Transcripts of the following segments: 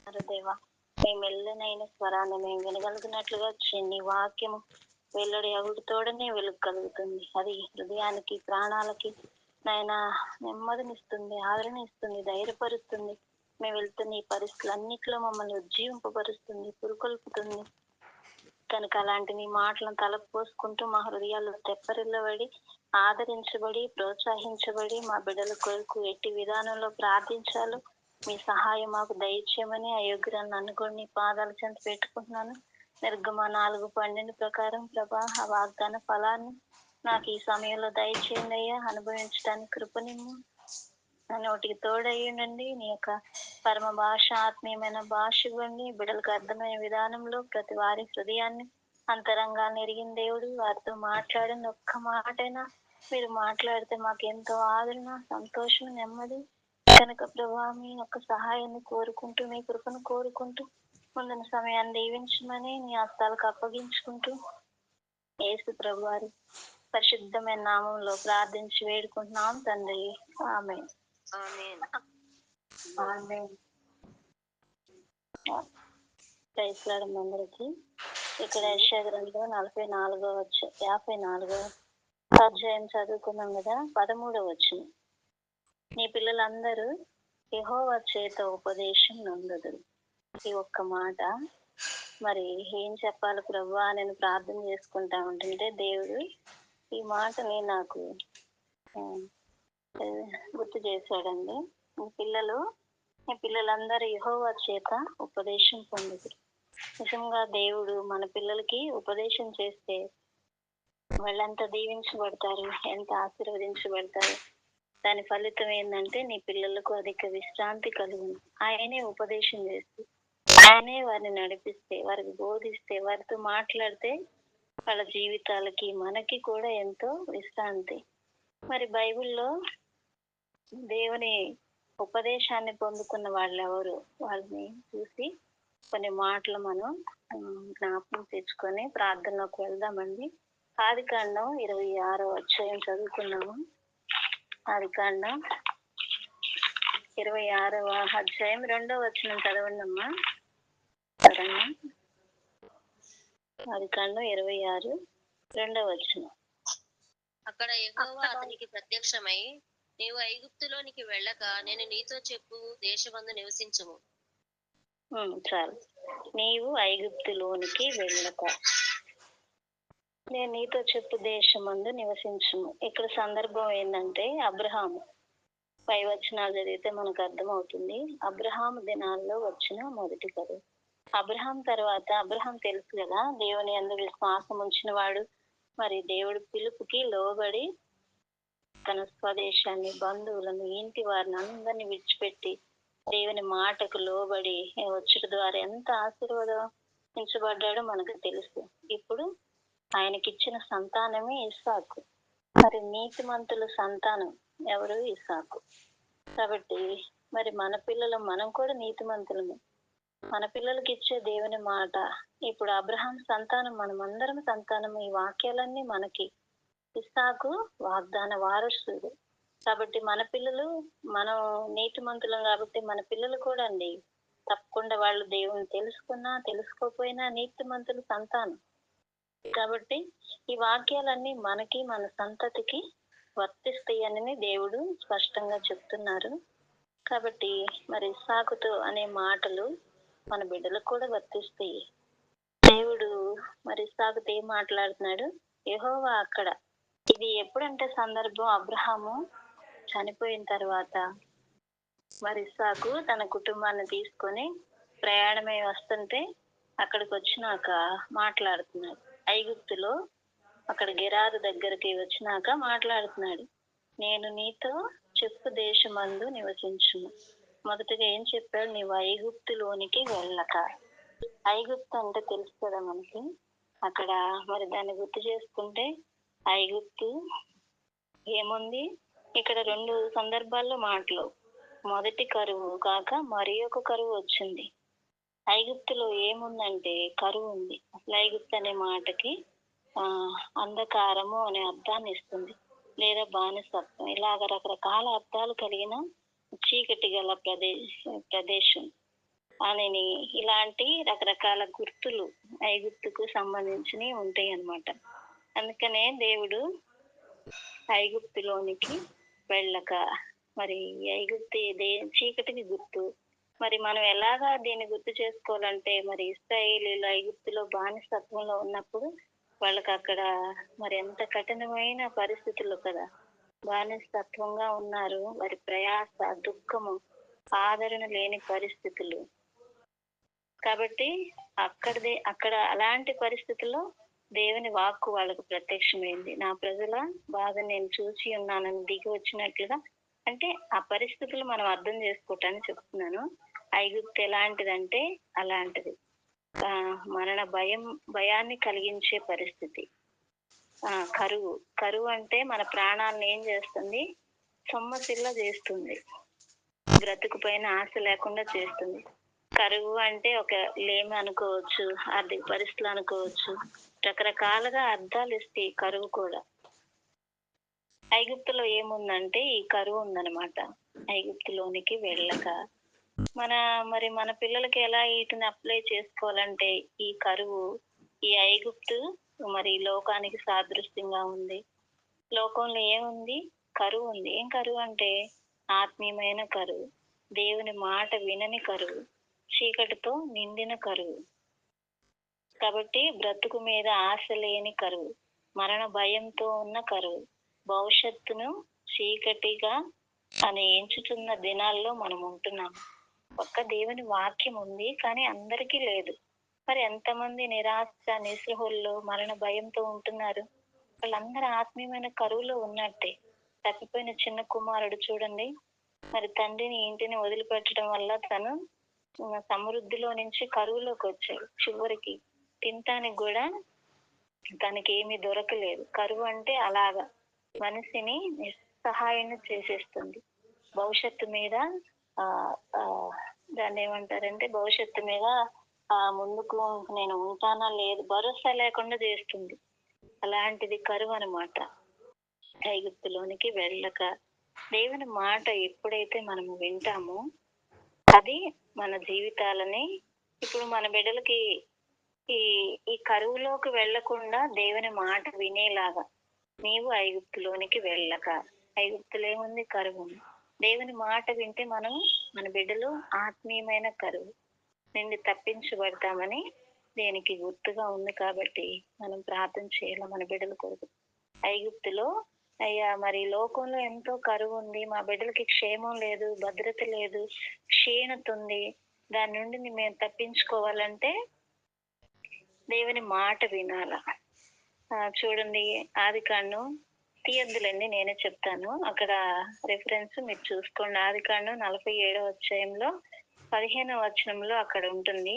దేవా, మీ మెల్లనైన స్వరాన్ని మేము వినగలిగినట్లుగా నీ వాక్యము వెల్లడి అగుడుతోడనే వెలుగు కలుగుతుంది. అది హృదయానికి, ప్రాణాలకి నాయన నెమ్మదినిస్తుంది, ఆదరణ ఇస్తుంది, ధైర్యపరుస్తుంది. మేము వెళ్తున్న ఈ పరిస్థితులన్నిట్లో మమ్మల్ని ఉజ్జీవింపబరుస్తుంది, పురుకొల్పుతుంది. కనుక అలాంటి నీ మాటలను తలకు పోసుకుంటూ మా హృదయాల్లో తెప్పరిల్లబడి, ఆదరించబడి, ప్రోత్సహించబడి, మా బిడ్డల కొరకు ఎట్టి విధానంలో ప్రార్థించాలో మీ సహాయం మాకు దయచేయమని అయోగ్యురాలను అనుకోని నీ పాదాల చెంత పెట్టుకుంటున్నాను. నిర్గమ 4:12 ప్రకారం ప్రభా, ఆ వాగ్దాన ఫలాన్ని నాకు ఈ సమయంలో దయచేయండి అయ్యా, అనుభవించడానికి కృపనిమ్ము. నోటికి తోడయ్యండి. నీ యొక్క పరమ భాష, ఆత్మీయమైన భాష ఇవ్వండి. బిడ్డలకు అర్థమైన విధానంలో ప్రతి వారి హృదయాన్ని, అంతరంగాన్ని ఎరిగిన దేవుడు, వారితో మాట్లాడిన ఒక్క మాటైనా మీరు మాట్లాడితే మాకు ఎంతో ఆదరణ, సంతోషం, నెమ్మది. కనుక ప్రభా, మీ యొక్క సహాయాన్ని కోరుకుంటూ, మీ కృపను కోరుకుంటూ ముందున్న సమయాన్ని దీవించమని నీ హస్తాలకు అప్పగించుకుంటూ యేసు ప్రభు వారి పరిశుద్ధమైన నామంలో ప్రార్థించి వేడుకుంటున్నాం తండ్రి. ఆమేన్. అందరికి ఇక్కడ యెషయా గ్రంథం 54వ అధ్యాయం చదువుకున్నాం కదా. 13వ వచనం, నీ పిల్లలందరూ యెహోవా చేత ఉపదేశం నొందుదురు. ఈ ఒక్క మాట మరి ఏం చెప్పాలి ప్రభువా నేను ప్రార్థన చేసుకుంటా ఉంటుంటే దేవుడు ఈ మాటని నాకు గుర్తు చేశాడండి. మీ పిల్లలందరూ యెహోవా చేత ఉపదేశం పొందుదురు. నిజంగా దేవుడు మన పిల్లలకి ఉపదేశం చేస్తే వాళ్ళంతా దీవించబడతారు, ఎంత ఆశీర్వదించబడతారు. దాని ఫలితం ఏంటంటే నీ పిల్లలకు అధిక విశ్రాంతి కలుగును. ఆయనే ఉపదేశం చేస్తే, ఆయనే వారిని నడిపిస్తే, వారికి బోధిస్తే, వారితో మాట్లాడితే వాళ్ళ జీవితాలకి మనకి కూడా ఎంతో విశ్రాంతి. మరి బైబిల్లో దేవుని ఉపదేశాన్ని పొందుకున్న వాళ్ళు ఎవరు, వాళ్ళని చూసి కొన్ని మాటలు మనం జ్ఞాపకం తెచ్చుకొని ప్రార్థనలోకి వెళ్దామండి. ఆదికాండం 26వ అధ్యాయం చదువుకున్నాము. ఆదికాండం 26వ అధ్యాయం 2వ వచనం చదవండి అమ్మా. ఆదికాండం 26 2వ వచనం. అక్కడ యెహోవా అతనికి ప్రత్యక్షమై, నీవు ఐగుప్తులోనికి వెళ్ళక నేను నీతో చెప్పు దేశమందు నివసించుము. చాలు. నీవు ఐగుప్తులోనికి వెళ్ళక నేను నీతో చెప్పు దేశమందు నివసించుము. ఇక్కడ సందర్భం ఏంటంటే అబ్రహాము. పై వచనాలు చదివితే మనకు అర్థమవుతుంది. అబ్రహాము దినాల్లో వచ్చిన మొదటి కథ. అబ్రహాం తర్వాత, అబ్రహాం తెలుసు కదా, దేవుని యందు విశ్వాసం ఉంచిన వాడు. మరి దేవుడి పిలుపుకి లోబడి తన స్వదేశాన్ని, బంధువులను, ఇంటి వారిని అందరినీ విడిచిపెట్టి దేవుని మాటకు లోబడి వచ్చుట ద్వారా ఎంత ఆశీర్వదించబడ్డాడో మనకు తెలుసు. ఇప్పుడు ఆయనకిచ్చిన సంతానమే ఇస్సాకు. మరి నీతిమంతుల సంతానం ఎవరు? ఇస్సాకు. కాబట్టి మరి మన పిల్లలు, మనం కూడా నీతిమంతులము. మన పిల్లలకి ఇచ్చే దేవుని మాట ఇప్పుడు అబ్రహాం సంతానం, మనమందరం సంతానం. ఈ వాక్యాలన్నీ మనకి. ఇస్సాకు వాగ్దాన వారసుడు. కాబట్టి మన పిల్లలు, మనం నీతిమంతులం కాబట్టి మన పిల్లలు కూడా అండి తప్పకుండా వాళ్ళు దేవుని తెలుసుకున్నా తెలుసుకోకపోయినా నీతిమంతుల సంతానం. కాబట్టి ఈ వాక్యాలన్నీ మనకి, మన సంతతికి వర్తిస్తాయని దేవుడు స్పష్టంగా చెప్తున్నారు. కాబట్టి మరి ఇస్సాకుతో అనే మాటలు మన బిడ్డలకు కూడా వర్తిస్తాయి. దేవుడు మరి ఇస్సాకుతో ఏం మాట్లాడుతున్నాడు? యెహోవా అక్కడ. ఇది ఎప్పుడంటే సందర్భం అబ్రహాము చనిపోయిన తర్వాత మరి ఇస్సాకు తన కుటుంబాన్ని తీసుకొని ప్రయాణమై వస్తుంటే అక్కడికి వచ్చినాక మాట్లాడుతున్నాడు. ఐగుప్తులో అక్కడ గెరారు దగ్గరికి వచ్చినాక మాట్లాడుతున్నాడు. నేను నీతో చెప్పు దేశమందు నివసించుము. మొదటగా ఏం చెప్పాడు? నీవు ఐగుప్తులోనికి వెళ్ళక. ఐగుప్తు అంటే తెలుసు కదా మనకి. అక్కడ మరి దాన్ని గుర్తు చేసుకుంటే ఐగుప్తు ఏముంది? ఇక్కడ 2 సందర్భాల్లో మాటలు. మొదటి కరువు కాక మరి ఒక కరువు వచ్చింది. ఐగుప్తులో ఏముందంటే కరువు ఉంది. అసలు ఐగుప్తు అనే మాటకి అంధకారము అనే అర్థాన్ని ఇస్తుంది, లేదా బానిసత్వం. ఇలాగ రకరకాల అర్థాలు కలిగిన చీకటి గల ప్రదేశం. అని ఇలాంటి రకరకాల గుర్తులు ఐగుప్తుకు సంబంధించినవి ఉంటాయి అన్నమాట. అందుకనే దేవుడు ఐగుప్తులోనికి వెళ్ళక, మరి ఐగుప్తు చీకటికి గుర్తు. మరి మనం ఎలాగా దీన్ని గుర్తు చేసుకోవాలంటే, మరి ఇశ్రాయేలీయులు ఐగుప్తులో బానిసత్వంలో ఉన్నప్పుడు వాళ్ళకి అక్కడ మరి ఎంత కఠినమైన పరిస్థితులు కదా, బానిసత్వంగా ఉన్నారు. మరి ప్రయాస, దుఃఖము, ఆదరణ లేని పరిస్థితులు. కాబట్టి అక్కడ అలాంటి పరిస్థితుల్లో దేవుని వాక్కు వాళ్ళకు ప్రత్యక్షమైంది. నా ప్రజల బాధ నేను చూసి ఉన్నానని దిగి వచ్చినట్లుగా. అంటే ఆ పరిస్థితులు మనం అర్థం చేసుకోవటానికి చెప్తున్నాను. ఐగుప్తు ఎలాంటిదంటే అలాంటిది. మరణ భయాన్ని కలిగించే పరిస్థితి. కరువు అంటే మన ప్రాణాలను ఏం చేస్తుంది? సొమ్మసిల్ల చేస్తుంది, బ్రతుకు పైన ఆశ లేకుండా చేస్తుంది. కరువు అంటే ఒక లేమి అనుకోవచ్చు, ఆర్థిక పరిస్థితులు అనుకోవచ్చు, రకరకాలుగా అర్థాలు ఇస్తాయి కరువు కూడా. ఐగుప్తులో ఏముందంటే ఈ కరువు ఉందన్నమాట. ఐగుప్తులోనికి వెళ్ళక మన పిల్లలకి ఎలా వీటిని అప్లై చేసుకోవాలంటే, ఈ కరువు, ఈ ఐగుప్తు మరి లోకానికి సాదృశ్యంగా ఉంది. లోకంలో ఏముంది? కరువు ఉంది. ఏం కరువు అంటే ఆత్మీయమైన కరువు, దేవుని మాట వినని కరువు, చీకటితో నిండిన కరువు. కాబట్టి బ్రతుకు మీద ఆశ లేని కరువు, మరణ భయంతో ఉన్న కరువు, భవిష్యత్తును చీకటిగా అని ఎంచుతున్న దినాల్లో మనం ఉంటున్నాము. ఒక్క దేవుని వాక్యం ఉంది, కానీ అందరికీ లేదు. మరి ఎంతమంది నిరాశ, నిస్పృహల్లో, మరణ భయంతో ఉంటున్నారు? వాళ్ళందరూ ఆత్మీయమైన కరువులో ఉన్నట్టే. తప్పిపోయిన చిన్న కుమారుడు చూడండి, మరి తండ్రిని ఇంటిని వదిలిపెట్టడం వల్ల తను సమృద్ధిలో నుంచి కరువులోకి వచ్చాడు. చివరికి తినటానికి కూడా తనకి ఏమీ దొరకలేదు. కరువు అంటే అలాగా మనిషిని నిస్సహాయాన్ని చేసేస్తుంది. భవిష్యత్తు మీద దాన్ని ఏమంటారంటే, భవిష్యత్తు మీద ముందుకు నేను ఉంటానా లేదు భరోసా లేకుండా చేస్తుంది. అలాంటిది కరువు అనమాట. ఐగుప్తులోనికి వెళ్ళక, దేవుని మాట ఎప్పుడైతే మనము వింటామో అది మన జీవితాలని, ఇప్పుడు మన బిడ్డలకి ఈ కరువులోకి వెళ్లకుండా దేవుని మాట వినేలాగా, నీవు ఐగుప్తులోనికి వెళ్ళక. ఐగుప్తులో ఏముంది? కరువు. దేవుని మాట వింటే మన బిడ్డలు ఆత్మీయమైన కరువు నుండి తప్పించబడతామని దేనికి గుర్తుగా ఉంది. కాబట్టి మనం ప్రార్థన చేయాలి మన బిడ్డల కొరకు. ఐగుప్తులో అయ్యా మరి లోకంలో ఎంతో కరువు ఉంది, మా బిడ్డలకి క్షేమం లేదు, భద్రత లేదు, క్షీణత ఉంది, దాని నుండి మేము తప్పించుకోవాలంటే దేవుని మాట వినాల. చూడండి, ఆదికాండం తీయద్దులండి, నేనే చెప్తాను. అక్కడ రెఫరెన్స్ మీరు చూసుకోండి. ఆదికాండం 47వ అధ్యాయంలో 15వ వచనంలో అక్కడ ఉంటుంది.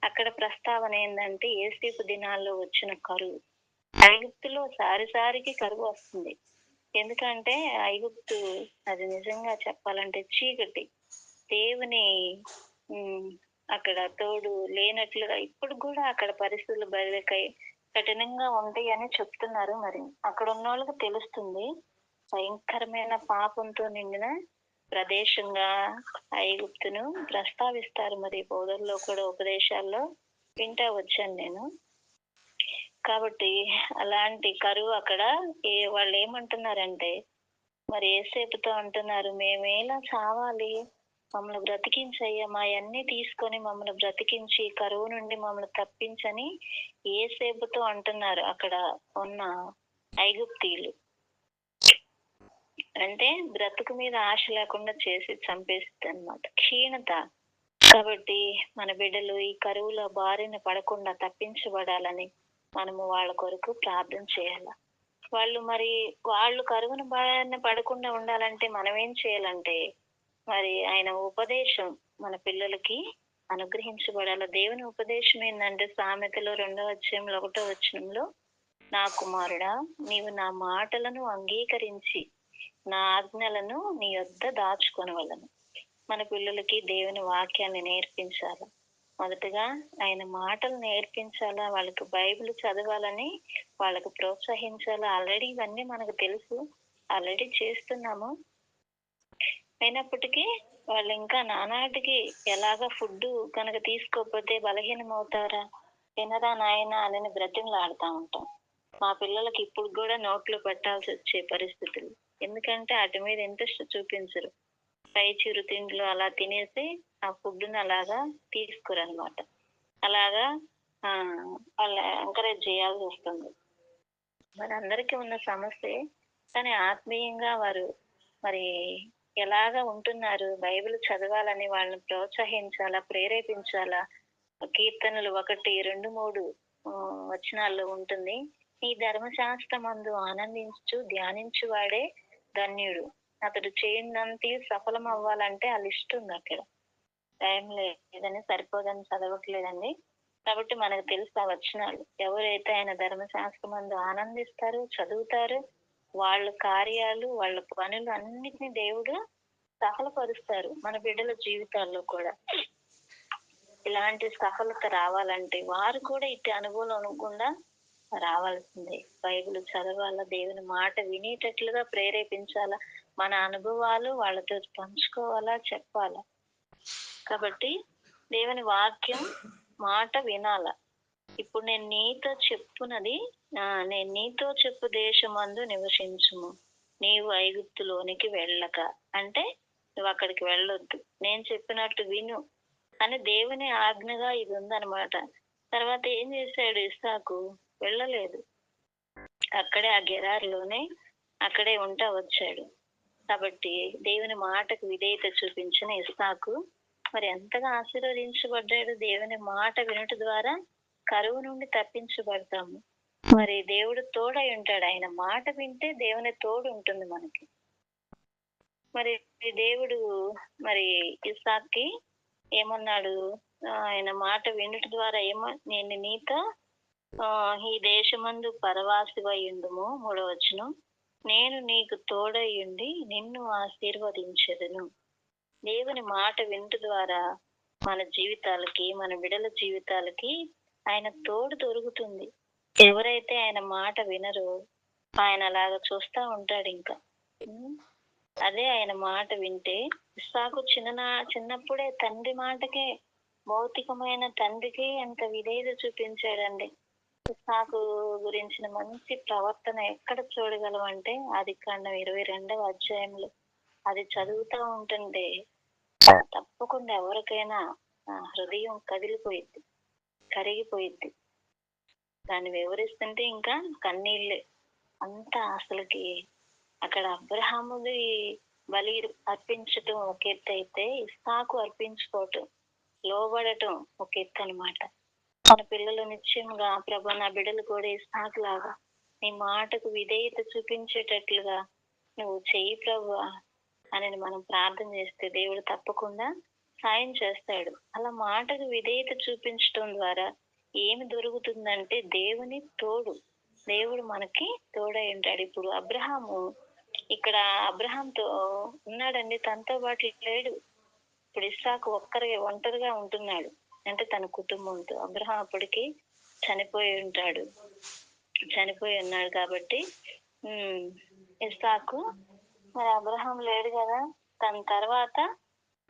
అక్కడ ప్రస్తావన ఏంటంటే యోసేపు దినాల్లో వచ్చిన కరువు. ఐగుప్తులో సారికి కరువు వస్తుంది. ఎందుకంటే ఐగుప్తు అది నిజంగా చెప్పాలంటే చీకటి, దేవుని అక్కడ తోడు లేనట్లుగా ఇప్పుడు కూడా అక్కడ పరిస్థితులు బయలుకై కఠినంగా ఉంటాయి అని చెప్తున్నారు. మరి అక్కడ ఉన్న వాళ్ళకి తెలుస్తుంది భయంకరమైన పాపంతో నిండిన ప్రదేశంగా ఐగుప్తును ప్రస్తావిస్తారు. మరి బోధల్లో కూడా ఉపదేశాల్లో వింటా వచ్చాను నేను. కాబట్టి అలాంటి కరువు అక్కడ వాళ్ళు ఏమంటున్నారంటే, మరి యోసేపుతో అంటున్నారు, మేమేలా చావాలి, మమ్మల్ని బ్రతికించయ్యా, మా అన్ని తీసుకొని మమ్మల్ని బ్రతికించి కరువు నుండి మమ్మల్ని తప్పించని యోసేపుతో అంటున్నారు అక్కడ ఉన్న ఐగుప్తీయులు. అంటే బ్రతుకు మీద ఆశ లేకుండా చేసి చంపేస్తుంది అన్నమాట, క్షీణత. కాబట్టి మన బిడ్డలు ఈ కరువులో బారిన పడకుండా తప్పించబడాలని మనము వాళ్ళ కొరకు ప్రార్థన చేయాల. వాళ్ళు కరువును బారిన పడకుండా ఉండాలంటే మనం ఏం చేయాలంటే, మరి ఆయన ఉపదేశం మన పిల్లలకి అనుగ్రహించబడాల. దేవుని ఉపదేశం ఏంటంటే సామెతలో 2వ అధ్యాయంలో 1వ వచనంలో, నా కుమారుడా, నీవు నా మాటలను అంగీకరించి నా ఆజ్ఞలను నీ యొద్ద దాచుకొనవలెను. మన పిల్లలకి దేవుని వాక్యాన్ని నేర్పించాల. మొదటగా ఆయన మాటలు నేర్పించాలా, వాళ్ళకి బైబిల్ చదవాలని వాళ్ళకి ప్రోత్సహించాలా. ఆల్రెడీ ఇవన్నీ మనకు తెలుసు, ఆల్రెడీ చేస్తున్నాము. అయినప్పటికీ వాళ్ళు ఇంకా నానాటికి ఎలాగ ఫుడ్ కనుక తీసుకోకపోతే బలహీనం అవుతారా, తినరా నాయన అని బ్రతిమలాడుతూ ఉంటాం. మా పిల్లలకి ఇప్పుడు కూడా నోట్లో పెట్టాల్సి వచ్చే పరిస్థితులు. ఎందుకంటే వాటి మీద ఇంట్రెస్ట్ చూపించరు. పై చిరు తిండ్లు అలా తినేసి ఆ ఫుడ్ని అలాగా తీసుకోరనమాట. అలాగా వాళ్ళ ఎంకరేజ్ చేయాల్సి వస్తుంది. మరి అందరికీ ఉన్న సమస్య, కానీ ఆత్మీయంగా వారు మరి ఎలాగా ఉంటున్నారు, బైబిల్ చదవాలని వాళ్ళని ప్రోత్సహించాలా, ప్రేరేపించాలా. కీర్తనలు 1, 2, 3 వచనాల్లో ఉంటుంది. ఈ ధర్మశాస్త్రమందు ఆనందించు ధ్యానించు వాడే ధన్యుడు, అతడు చేయనంతే సఫలం అవ్వాలంటే ఆ లిస్ట్ ఉంది అక్కడ. టైం లేదని సరిపోదని చదవట్లేదండి. కాబట్టి మనకు తెలుసు ఆ వచనాలు. ఎవరైతే ఆయన ధర్మశాస్త్రమందు ఆనందిస్తారో, చదువుతారో, వాళ్ళ కార్యాలు, వాళ్ళ పనులు అన్నిటినీ దేవుడు సఫలపరుస్తారు. మన బిడ్డల జీవితాల్లో కూడా ఇలాంటి సఫలత రావాలంటే వారు కూడా ఇటు అనుభవం అనుకుండా రావాల్సిందే. బైబిల్ చదవాలా, దేవుని మాట వినేటట్లుగా ప్రేరేపించాలా, మన అనుభవాలు వాళ్ళతో పంచుకోవాలా, చెప్పాలా. కాబట్టి దేవుని వాక్యం మాట వినాల. ఇప్పుడు నేను నీతో చెప్పునది, నేను నీతో చెప్పు దేశమందు నివసించుము, నీవు ఐగుప్తులోనికి వెళ్ళక. అంటే నువ్వు అక్కడికి వెళ్ళొద్దు, నేను చెప్పినట్టు విను అని దేవుని ఆజ్ఞగా ఇది ఉందన్నమాట. తర్వాత ఏం చేశాడు ఇస్సాకు? వెళ్ళలేదు. అక్కడే ఆ గెరారులోనే అక్కడే ఉంటా వచ్చాడు. కాబట్టి దేవుని మాటకు విధేయత చూపించిన ఇస్సాకు మరి ఎంతగా ఆశీర్వదించబడ్డాడు. దేవుని మాట వినుట ద్వారా కరువు నుండి తప్పించబడతాము. మరి దేవుడు తోడై ఉంటాడు. ఆయన మాట వింటే దేవుని తోడు ఉంటుంది మనకి. మరి దేవుడు మరి ఇస్సాక్కి ఏమన్నాడు? ఆయన మాట వినుట ద్వారా నేను నీతో ఈ దేశమందు పరవాసివై ఉండుము. 3వ వచనం, నేను నీకు తోడై ఉండి నిన్ను ఆశీర్వదించెదను. దేవుని మాట వినుట ద్వారా మన జీవితాలకి, మన బిడ్డల జీవితాలకి ఆయన తోడు దొరుకుతుంది. ఎవరైతే ఆయన మాట వినరో ఆయన అలాగా చూస్తా ఉంటాడు. ఇంకా అదే ఆయన మాట వింటే, ఇస్సాకు చిన్నప్పుడే తండ్రి మాటకే, భౌతికమైన తండ్రికి ఎంత విధేయత చూపించాడండి. ఇస్సాకు గురించిన మంచి ప్రవర్తన ఎక్కడ చూడగలం అంటే ఆదికాండం 22వ అధ్యాయంలో. అది చదువుతూ ఉంటుంటే తప్పకుండా ఎవరికైనా హృదయం కదిలిపోయిద్ది, కరిగిపోయిద్ది. దాన్ని వివరిస్తుంటే ఇంకా కన్నీళ్ళే. అంతా అసలుకి అక్కడ అబ్రహాముది బలి అర్పించటం ఒక ఎత్తు అయితే, ఇస్సాకు అర్పించుకోవటం, లోబడటం ఒక ఎత్తు అనమాట. మన పిల్లలు నిశ్చయంగా, ప్రభు నా బిడ్డలు కూడా ఇస్సాకు లాగా నీ మాటకు విధేయత చూపించేటట్లుగా నువ్వు చెయ్యి ప్రభు అని మనం ప్రార్థన చేస్తే దేవుడు తప్పకుండా సాయం చేస్తాడు. అలా మాటకు విధేయత చూపించడం ద్వారా ఏమి దొరుకుతుందంటే దేవుని తోడు. దేవుడు మనకి తోడై ఉంటాడు. ఇప్పుడు అబ్రహాము ఇక్కడ అబ్రహాంతో ఉన్నాడండి, తనతో పాటు లేడు. ఇప్పుడు ఇస్సాకు ఒంటరిగా ఉంటున్నాడు, అంటే తన కుటుంబంతో. అబ్రహాం అప్పటికి చనిపోయి ఉన్నాడు. కాబట్టి ఇస్సాకు మరి అబ్రహాం లేడు కదా, తన తర్వాత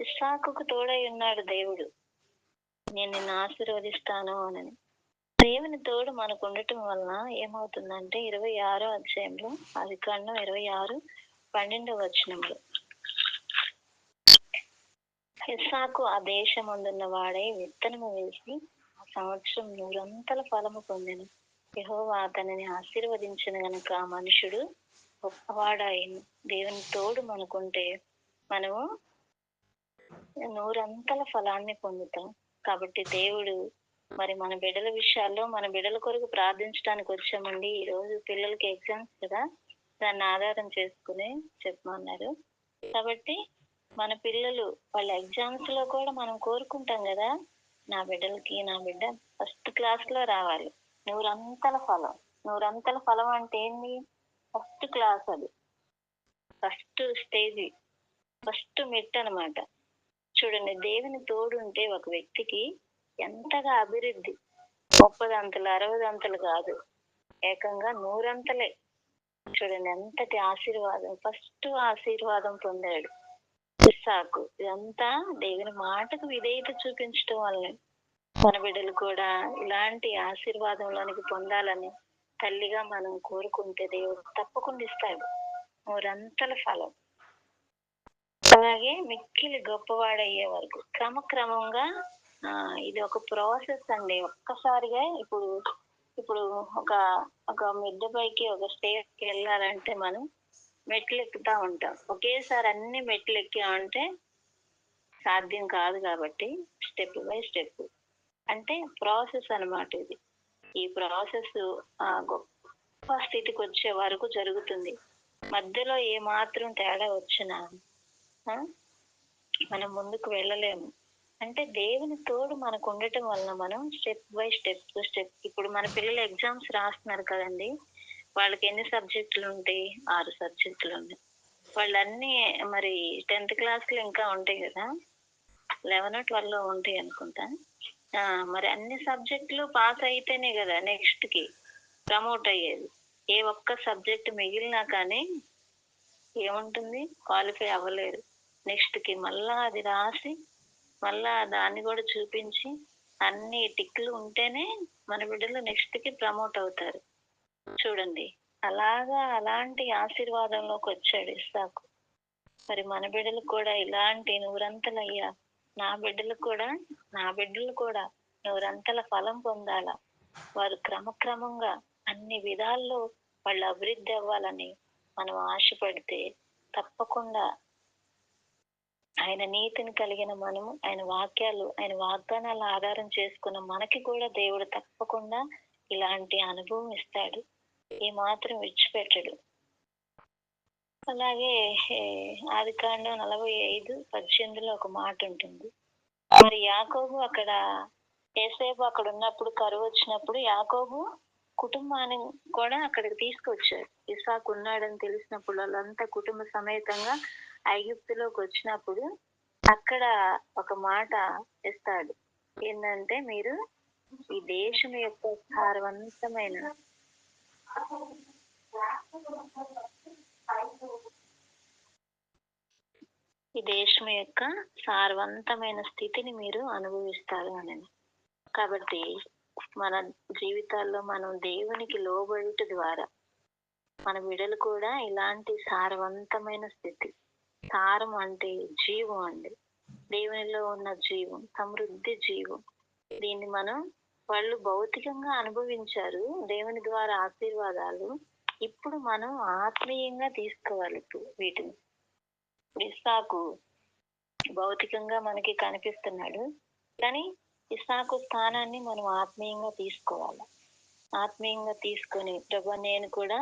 ఇస్సాకుకు తోడై ఉన్నాడు దేవుడు. నేను నిన్ను ఆశీర్వదిస్తాను అని. దేవుని తోడు మనకు ఉండటం వలన ఏమవుతుందంటే 26వ అధ్యాయంలో, ఆదికాండం 26:12 వచనంలో, ఇస్సాకు ఆ దేశమందున్న వాడై విత్తనము వేసి ఆ సంవత్సరం 100 ఫలము పొందెను. యెహోవా అతనిని ఆశీర్వదించిన గనుక ఆ మనుషుడు గొప్పవాడాయను. దేవుని తోడు మనకుంటే మనము 100 ఫలాన్ని పొందుతాం. కాబట్టి దేవుడు మరి మన బిడ్డల విషయాల్లో, మన బిడ్డల కొరకు ప్రార్థించడానికి వచ్చామండి. ఈ రోజు పిల్లలకి ఎగ్జామ్స్ కదా, దాన్ని ఆధారం చేసుకుని చెప్పమన్నారు. కాబట్టి మన పిల్లలు వాళ్ళ ఎగ్జామ్స్ లో కూడా మనం కోరుకుంటాం కదా, నా బిడ్డ ఫస్ట్ క్లాస్ లో రావాలి. 100 ఫలం. 100 ఫలం అంటే ఏంది? ఫస్ట్ క్లాస్, అది ఫస్ట్ స్టేజ్, ఫస్ట్ మెట్ అనమాట. చూడండి, దేవుని తోడు ఉంటే ఒక వ్యక్తికి ఎంతగా అభివృద్ధి, 30 అంతలు 60 అంతలు కాదు, ఏకంగా 100 అంతలే. చూడండి ఎంతటి ఆశీర్వాదం. ఫస్ట్ ఆశీర్వాదం పొందాడు. ఇస్సాకు. ఇదంతా దేవుని మాటకు విధేయత చూపించడం వల్లనే మన బిడ్డలు కూడా ఇలాంటి ఆశీర్వాదంలోనికి పొందాలని తల్లిగా మనం కోరుకుంటే దేవుడు తప్పకుండా ఇస్తాడు మూరంతల ఫలం. అలాగే మిక్కిలి గొప్పవాడయ్యే వరకు క్రమక్రమంగా ఇది ఒక ప్రాసెస్ అండి. ఒక్కసారిగా ఇప్పుడు ఇప్పుడు ఒక ఒక మిద్దె పైకి ఒక స్టేజ్కి వెళ్ళాలంటే మనం మెట్లు ఎక్కుతా ఉంటాం. ఒకేసారి అన్ని మెట్లు ఎక్కామంటే సాధ్యం కాదు. కాబట్టి స్టెప్ బై స్టెప్ అంటే ప్రాసెస్ అన్నమాట ఇది. ఈ ప్రాసెస్ గొప్ప స్థితికి వచ్చే వరకు జరుగుతుంది. మధ్యలో ఏ మాత్రం తేడా వచ్చినా మనం ముందుకు వెళ్ళలేము. అంటే దేవుని తోడు మనకు ఉండటం వలన మనం స్టెప్ బై స్టెప్ ఇప్పుడు మన పిల్లలు ఎగ్జామ్స్ రాస్తున్నారు కదండి, వాళ్ళకి ఎన్ని సబ్జెక్టులు ఉంటాయి? 6 సబ్జెక్టులు ఉన్నాయి. వాళ్ళన్నీ మరి 10th క్లాస్లో ఇంకా ఉంటాయి కదా, 11, 12 ఉంటాయి అనుకుంటా. మరి అన్ని సబ్జెక్టులు పాస్ అయితేనే కదా నెక్స్ట్ కి ప్రమోట్ అయ్యేది. ఏ ఒక్క సబ్జెక్ట్ మిగిలినా కానీ ఏముంటుంది, క్వాలిఫై అవ్వలేరు. నెక్స్ట్ కి మళ్ళా అది రాసి మళ్ళా దాన్ని కూడా చూపించి అన్ని టిక్లు ఉంటేనే మన బిడ్డలు నెక్స్ట్ కి ప్రమోట్ అవుతారు. చూడండి, అలాంటి ఆశీర్వాదంలోకి వచ్చాడు ఇస్సాకు. మరి మన బిడ్డలు కూడా ఇలాంటి నూరంతలయ్యా నా బిడ్డలు కూడా నూరంతల ఫలం పొందాల. వారు క్రమక్రమంగా అన్ని విధాల్లో వాళ్ళు అభివృద్ధి అవ్వాలని మనం ఆశపడితే తప్పకుండా ఆయన నీతిని కలిగిన మనము, ఆయన వాక్యాలు, ఆయన వాగ్దానాల ఆధారం చేసుకున్న మనకి కూడా దేవుడు తప్పకుండా ఇలాంటి అనుభవం ఇస్తాడు. ఏ మాత్రం విడిచిపెట్టడు. అలాగే ఆదికాండం 45:18 ఒక మాట ఉంటుంది. మరి యాకోబు అక్కడ యేసేపు అక్కడ ఉన్నప్పుడు కరువు వచ్చినప్పుడు యాకోబు కుటుంబాన్ని కూడా అక్కడికి తీసుకొచ్చారు. ఇస్సాకు ఉన్నాడని తెలిసినప్పుడు వాళ్ళంతా కుటుంబ సమేతంగా ఐగుప్తులోకి వచ్చినప్పుడు అక్కడ ఒక మాట ఇస్తాడు. ఏంటంటే, మీరు ఈ దేశం యొక్క సారవంతమైన స్థితిని మీరు అనుభవిస్తారు అని. కాబట్టి మన జీవితాల్లో మనం దేవునికి లోబడుట ద్వారా మన బిడ్డలు కూడా ఇలాంటి సారవంతమైన స్థితి, సారం అంటే జీవం అండి, దేవునిలో ఉన్న జీవం, సమృద్ధి జీవం. దీన్ని వాళ్ళు భౌతికంగా అనుభవించారు దేవుని ద్వారా ఆశీర్వాదాలు. ఇప్పుడు మనం ఆత్మీయంగా తీసుకోవాలి. వీటిని ఇస్సాకు భౌతికంగా మనకి కనిపిస్తున్నాడు, కానీ ఇస్సాకు స్థానాన్ని మనం ఆత్మీయంగా తీసుకోవాలి. ఆత్మీయంగా తీసుకొని, ప్రభు నేను కూడా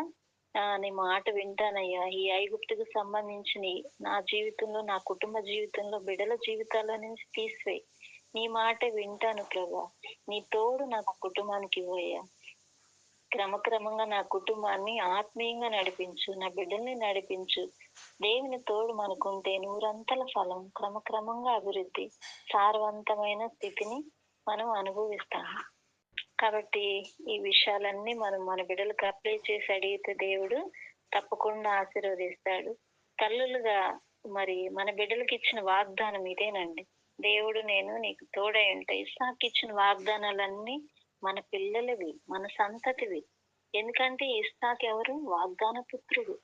నీ మాట వింటానయ్యా, ఈ ఐగుప్తుకు సంబంధించిన నా జీవితంలో, నా కుటుంబ జీవితంలో, బిడ్డల జీవితాల్లో నుంచి తీసివేయి. నీ మాట వింటాను ప్రభు, నీ తోడు నాకు కుటుంబానికి ఇవ్వయ్యా. క్రమక్రమంగా నా కుటుంబాన్ని ఆత్మీయంగా నడిపించు, నా బిడ్డల్ని నడిపించు. దేవుని తోడు మనకుంటే నూరంతల ఫలం, క్రమక్రమంగా అభివృద్ధి, సారవంతమైన స్థితిని మనం అనుభవిస్తాము. కాబట్టి ఈ విషయాలన్నీ మనం మన బిడ్డలకు అప్లై చేసి అడిగితే దేవుడు తప్పకుండా ఆశీర్వదిస్తాడు. తల్లులుగా మరి మన బిడ్డలకు ఇచ్చిన వాగ్దానం ఇదేనండి, దేవుడు నేను నీకు తోడై ఉంటా. ఇస్సాకు ఇచ్చిన వాగ్దానాలన్నీ మన పిల్లలవి, మన సంతతివి. ఎందుకంటే ఇస్సాకు ఎవరు? వాగ్దాన పుత్రుడు.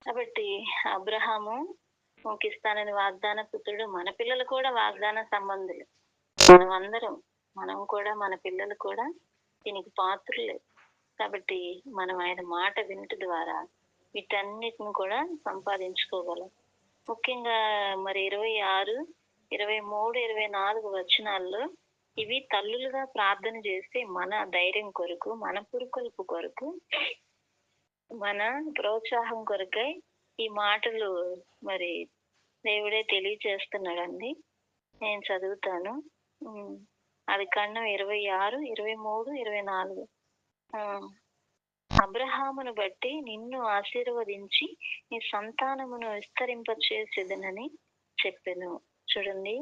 కాబట్టి అబ్రహాము ఇస్తానని వాగ్దాన పుత్రుడు, మన పిల్లలు కూడా వాగ్దాన సంబంధులు. మనం కూడా మన పిల్లలు కూడా దీనికి పాత్రులే. కాబట్టి మనం ఆయన మాట వినట ద్వారా వీటన్నిటిని కూడా సంపాదించుకోగలం. ముఖ్యంగా మరి 26, 23, 24 వచనాల్లో ఇవి తల్లులుగా ప్రార్థన చేస్తే మన ధైర్యం కొరకు, మన పురుకొల్పు కొరకు, మన ప్రోత్సాహం కొరకై ఈ మాటలు మరి దేవుడే తెలియచేస్తున్నాడండి. నేను చదువుతాను. ఆదికాండం 26, 23, 24. అబ్రహామును బట్టి నిన్ను ఆశీర్వదించి నీ సంతానమును విస్తరింపచేసేదనని చెప్పెను. చూడండి,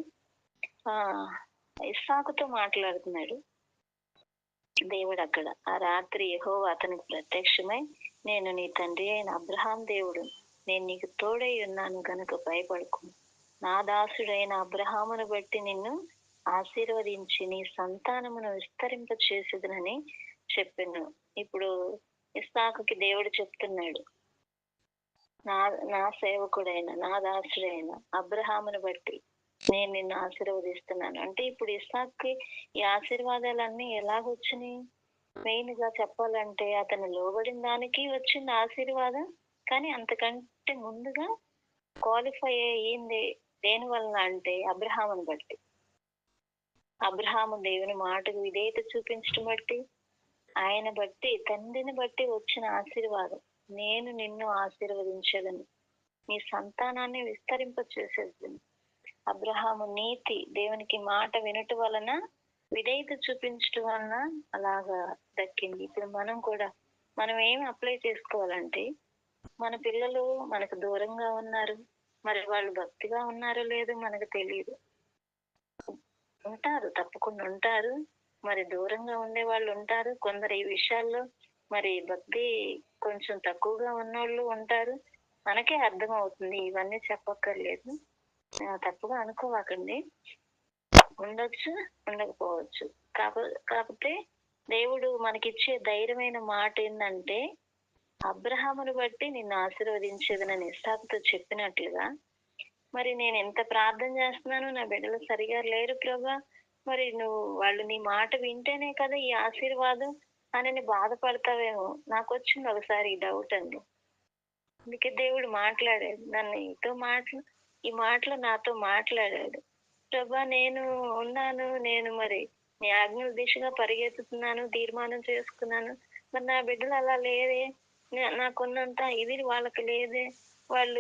ఇస్సాకుతో మాట్లాడుతున్నాడు దేవుడు. ఆ రాత్రి యెహోవా అతనికి ప్రత్యక్షమై, నేను నీ తండ్రి అయిన అబ్రహాం దేవుడు, నేను నీకు తోడై ఉన్నాను గనుక భయపడకు. నా దాసుడైన అబ్రహామును బట్టి నిన్ను ఆశీర్వదించి నీ సంతానమును విస్తరింప చేసేదనని చెప్పాను. ఇప్పుడు ఇస్సాకుకి దేవుడు చెప్తున్నాడు, నా నా సేవకుడైన నా దాసుడైన అబ్రహామును బట్టి నేను నిన్ను ఆశీర్వదిస్తున్నాను అంటే, ఇప్పుడు ఇస్సాక్కి ఈ ఆశీర్వాదాలన్నీ ఎలాగొచ్చినాయి? మెయిన్ గా చెప్పాలంటే అతను లోబడిన దానికి వచ్చింది ఆశీర్వాదం. కానీ అంతకంటే ముందుగా క్వాలిఫై అయ్యింది దేని వలన అంటే అబ్రహామును బట్టి. అబ్రహాము దేవుని మాటకు విధేయత చూపించడం బట్టి, ఆయన బట్టి, తండ్రిని బట్టి వచ్చిన ఆశీర్వాదం. నేను నిన్ను ఆశీర్వదించేదని, నీ సంతానాన్ని విస్తరింప చేసేదని. అబ్రహాము నీతి, దేవునికి మాట వినటం వలన, విధేయత చూపించడం వలన అలాగా దక్కింది. ఇప్పుడు మనం ఏమి అప్లై చేసుకోవాలంటే, మన పిల్లలు మనకు దూరంగా ఉన్నారు, మరి వాళ్ళు భక్తిగా ఉన్నారో లేదో మనకు తెలియదు. ఉంటారు, తప్పకుండా ఉంటారు. మరి దూరంగా ఉండే వాళ్ళు ఉంటారు. కొందరు ఈ విషయాల్లో మరి భక్తి కొంచెం తక్కువగా ఉన్నోళ్ళు ఉంటారు. మనకే అర్థం అవుతుంది, ఇవన్నీ చెప్పక్కర్లేదు. తప్పుగా అనుకోవాకండి. ఉండొచ్చు, ఉండకపోవచ్చు. కాకపోతే దేవుడు మనకిచ్చే ధైర్యమైన మాట ఏంటంటే, అబ్రహామును బట్టి నిన్ను ఆశీర్వదించేదనని ఇస్సాకుతో చెప్పినట్లుగా, మరి నేను ఎంత ప్రార్థన చేస్తున్నాను, నా బిడ్డలు సరిగా లేరు ప్రభా, మరి వాళ్ళు నీ మాట వింటేనే కదా ఈ ఆశీర్వాదం అని బాధపడతావేమో. నాకు వచ్చింది ఒకసారి ఈ డౌట్ అండి. అందుకే దేవుడు మాట్లాడాడు, నన్ను ఈ మాటలు నాతో మాట్లాడాడు. ప్రభా, నేను ఉన్నాను, నేను మరి నీ ఆజ్ఞల దిశగా పరిగెత్తుతున్నాను, తీర్మానం చేసుకున్నాను. మరి నా బిడ్డలు అలా లేదే, నాకున్నంత ఇది వాళ్ళకి లేదే. వాళ్ళు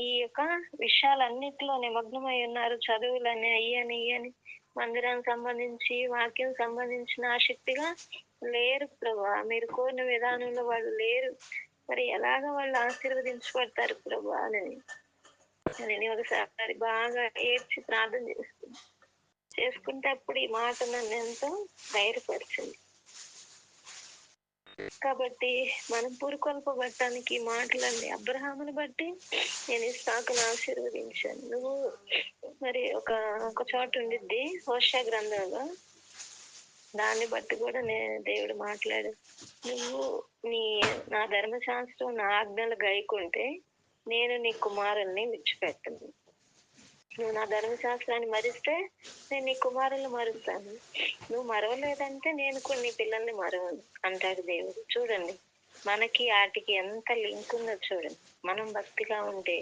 ఈ యొక్క విషయాలన్నిటిలో నిమగ్నమై ఉన్నారు. చదువులని, ఇయ్యని మందిరానికి సంబంధించి, వాక్యం సంబంధించిన ఆసక్తిగా లేరు ప్రభా. మీరు కోరిన విధానంలో వాళ్ళు లేరు. మరి ఎలాగ వాళ్ళు ఆశీర్వదించబడతారు ప్రభా అని నేను ఒకసారి బాగా ఏడ్చి ప్రార్థన చేసుకుంటే అప్పుడు ఈ మాట నన్ను ఎంతో ధైర్యపరిచింది. కాబట్టి మనం పురుకొల్పబట్టడానికి మాటలండి. అబ్రహాముని బట్టి నేను ఇస్సాకును ఆశీర్వదించాను. నువ్వు మరి ఒక చోట ఉండిద్ది హోషేయ గ్రంథంలో, దాన్ని బట్టి కూడా దేవుడు మాట్లాడు, నువ్వు నా ధర్మశాస్త్రం, నా ఆజ్ఞలు గైకుంటే నేను నీ కుమారుల్ని విడిచిపెట్టను. నువ్వు నా ధర్మశాస్త్రాన్ని మరిస్తే నేను నీ కుమారుల్ని మరుస్తాను. నువ్వు మరవలేదంటే నేను కూడా నీ పిల్లల్ని మరవను అంటాడు దేవుడు. చూడండి, మనకి వాటికి ఎంత లింక్ ఉందో చూడండి. మనం భక్తిగా ఉంటే